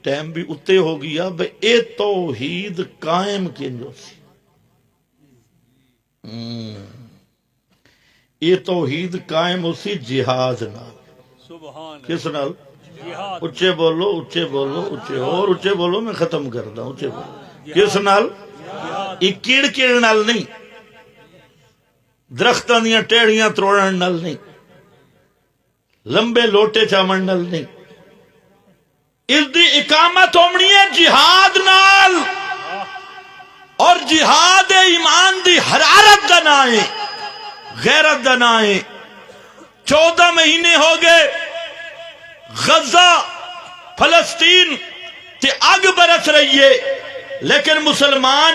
ٹائم بھی اتے ہو گیا بھئی اے توحید قائم کنجو سی. یہ توحید قائم ہو سی جہاد نال. سبحان کس نال؟ جہاد. اچھے بولو اچھے بولو اچھے اور اچھے بولو، میں ختم کرتا ہوں. اچھے بولو. کس نال؟ یہ کیڑ کیڑ نال نہیں، درختاں دیاں ٹیڑیاں تروڑن نال نہیں، لمبے لوٹے چاون نال نہیں. اس دی اقامت ہومنی ہے جہاد نال، اور جہاد ایمان دی حرارت دا نام ہے، غیرت دا نام ہے. 14 مہینے ہو گئے غزہ فلسطین تے اگ برس رہی ہے، لیکن مسلمان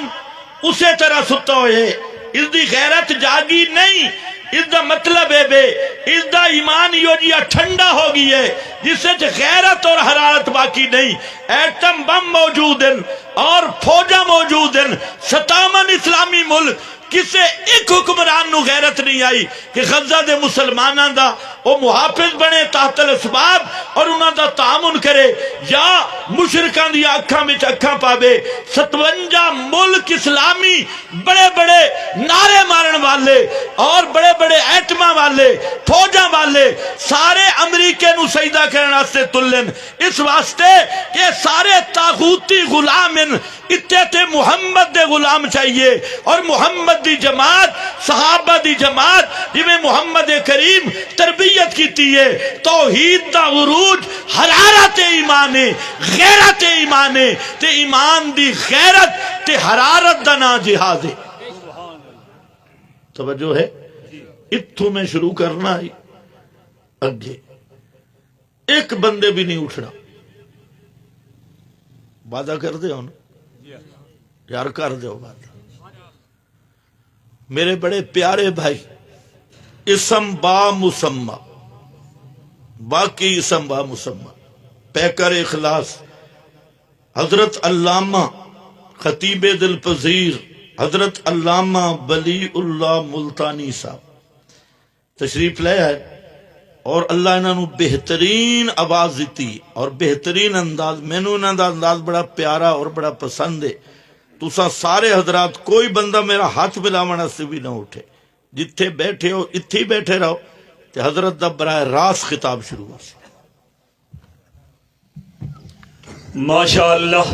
اسے طرح ستا ہوئے. اس دی غیرت جاگی نہیں. اس دا مطلب ہے بے اس دا ایمان یو جیا ٹھنڈا ہو گئی ہے جس سے غیرت اور حرارت باقی نہیں. ایٹم بم موجود ہیں اور فوجاں موجود ہیں. 57 اسلامی ملک کسے ایک حکمران نو غیرت نہیں آئی کہ غزہ دے مسلماناں دا وہ محافظ بنے تحت الاسباب اور انہاں دا تعامن کرے، یا مشرکان دی اکھاں وچ اکھاں پاوے. 57 ملک اسلامی بڑے بڑے نعرے مارن والے اور بڑے بڑے ایٹماں والے فوجاں والے سارے امریکے نو سجدہ کرن واسطے تلن، اس واسطے کہ سارے طاغوتی غلام ہیں. اتنے محمد دے غلام چاہیے، اور محمد دی جماعت صحابہ دی جماعت جویں محمد کریم تربیت کیتی ہے. توحید دا عروج حرارت ایمان ہے، غیرت ایمان ہے، تے ایمان دی غیرت تے حرارت دا نا جہاد ہے. توجہ ہے؟ اتھوں میں شروع کرنا ہے. اگے ایک بندے بھی نہیں اٹھنا. وعدہ کر دے ہوں یار، کر دو بات. میرے بڑے پیارے بھائی، اسم با مسمہ، باقی اسم با مسمہ، پیکر اخلاص حضرت علامہ خطیب دل پذیر حضرت علامہ ولی اللہ ملتانی صاحب تشریف لے آئے، اور اللہ انہوں نے بہترین آواز دیتی اور بہترین انداز. میں نے انہوں دا انداز بڑا پیارا اور بڑا پسند ہے. تسا سارے حضرات کوئی بندہ میرا ہاتھ ملاونا سے بھی نہ اٹھے، جتھے بیٹھے ہو اتھی بیٹھے رہو. تے حضرت دا براہ راست خطاب شروع ہو. ماشاءاللہ.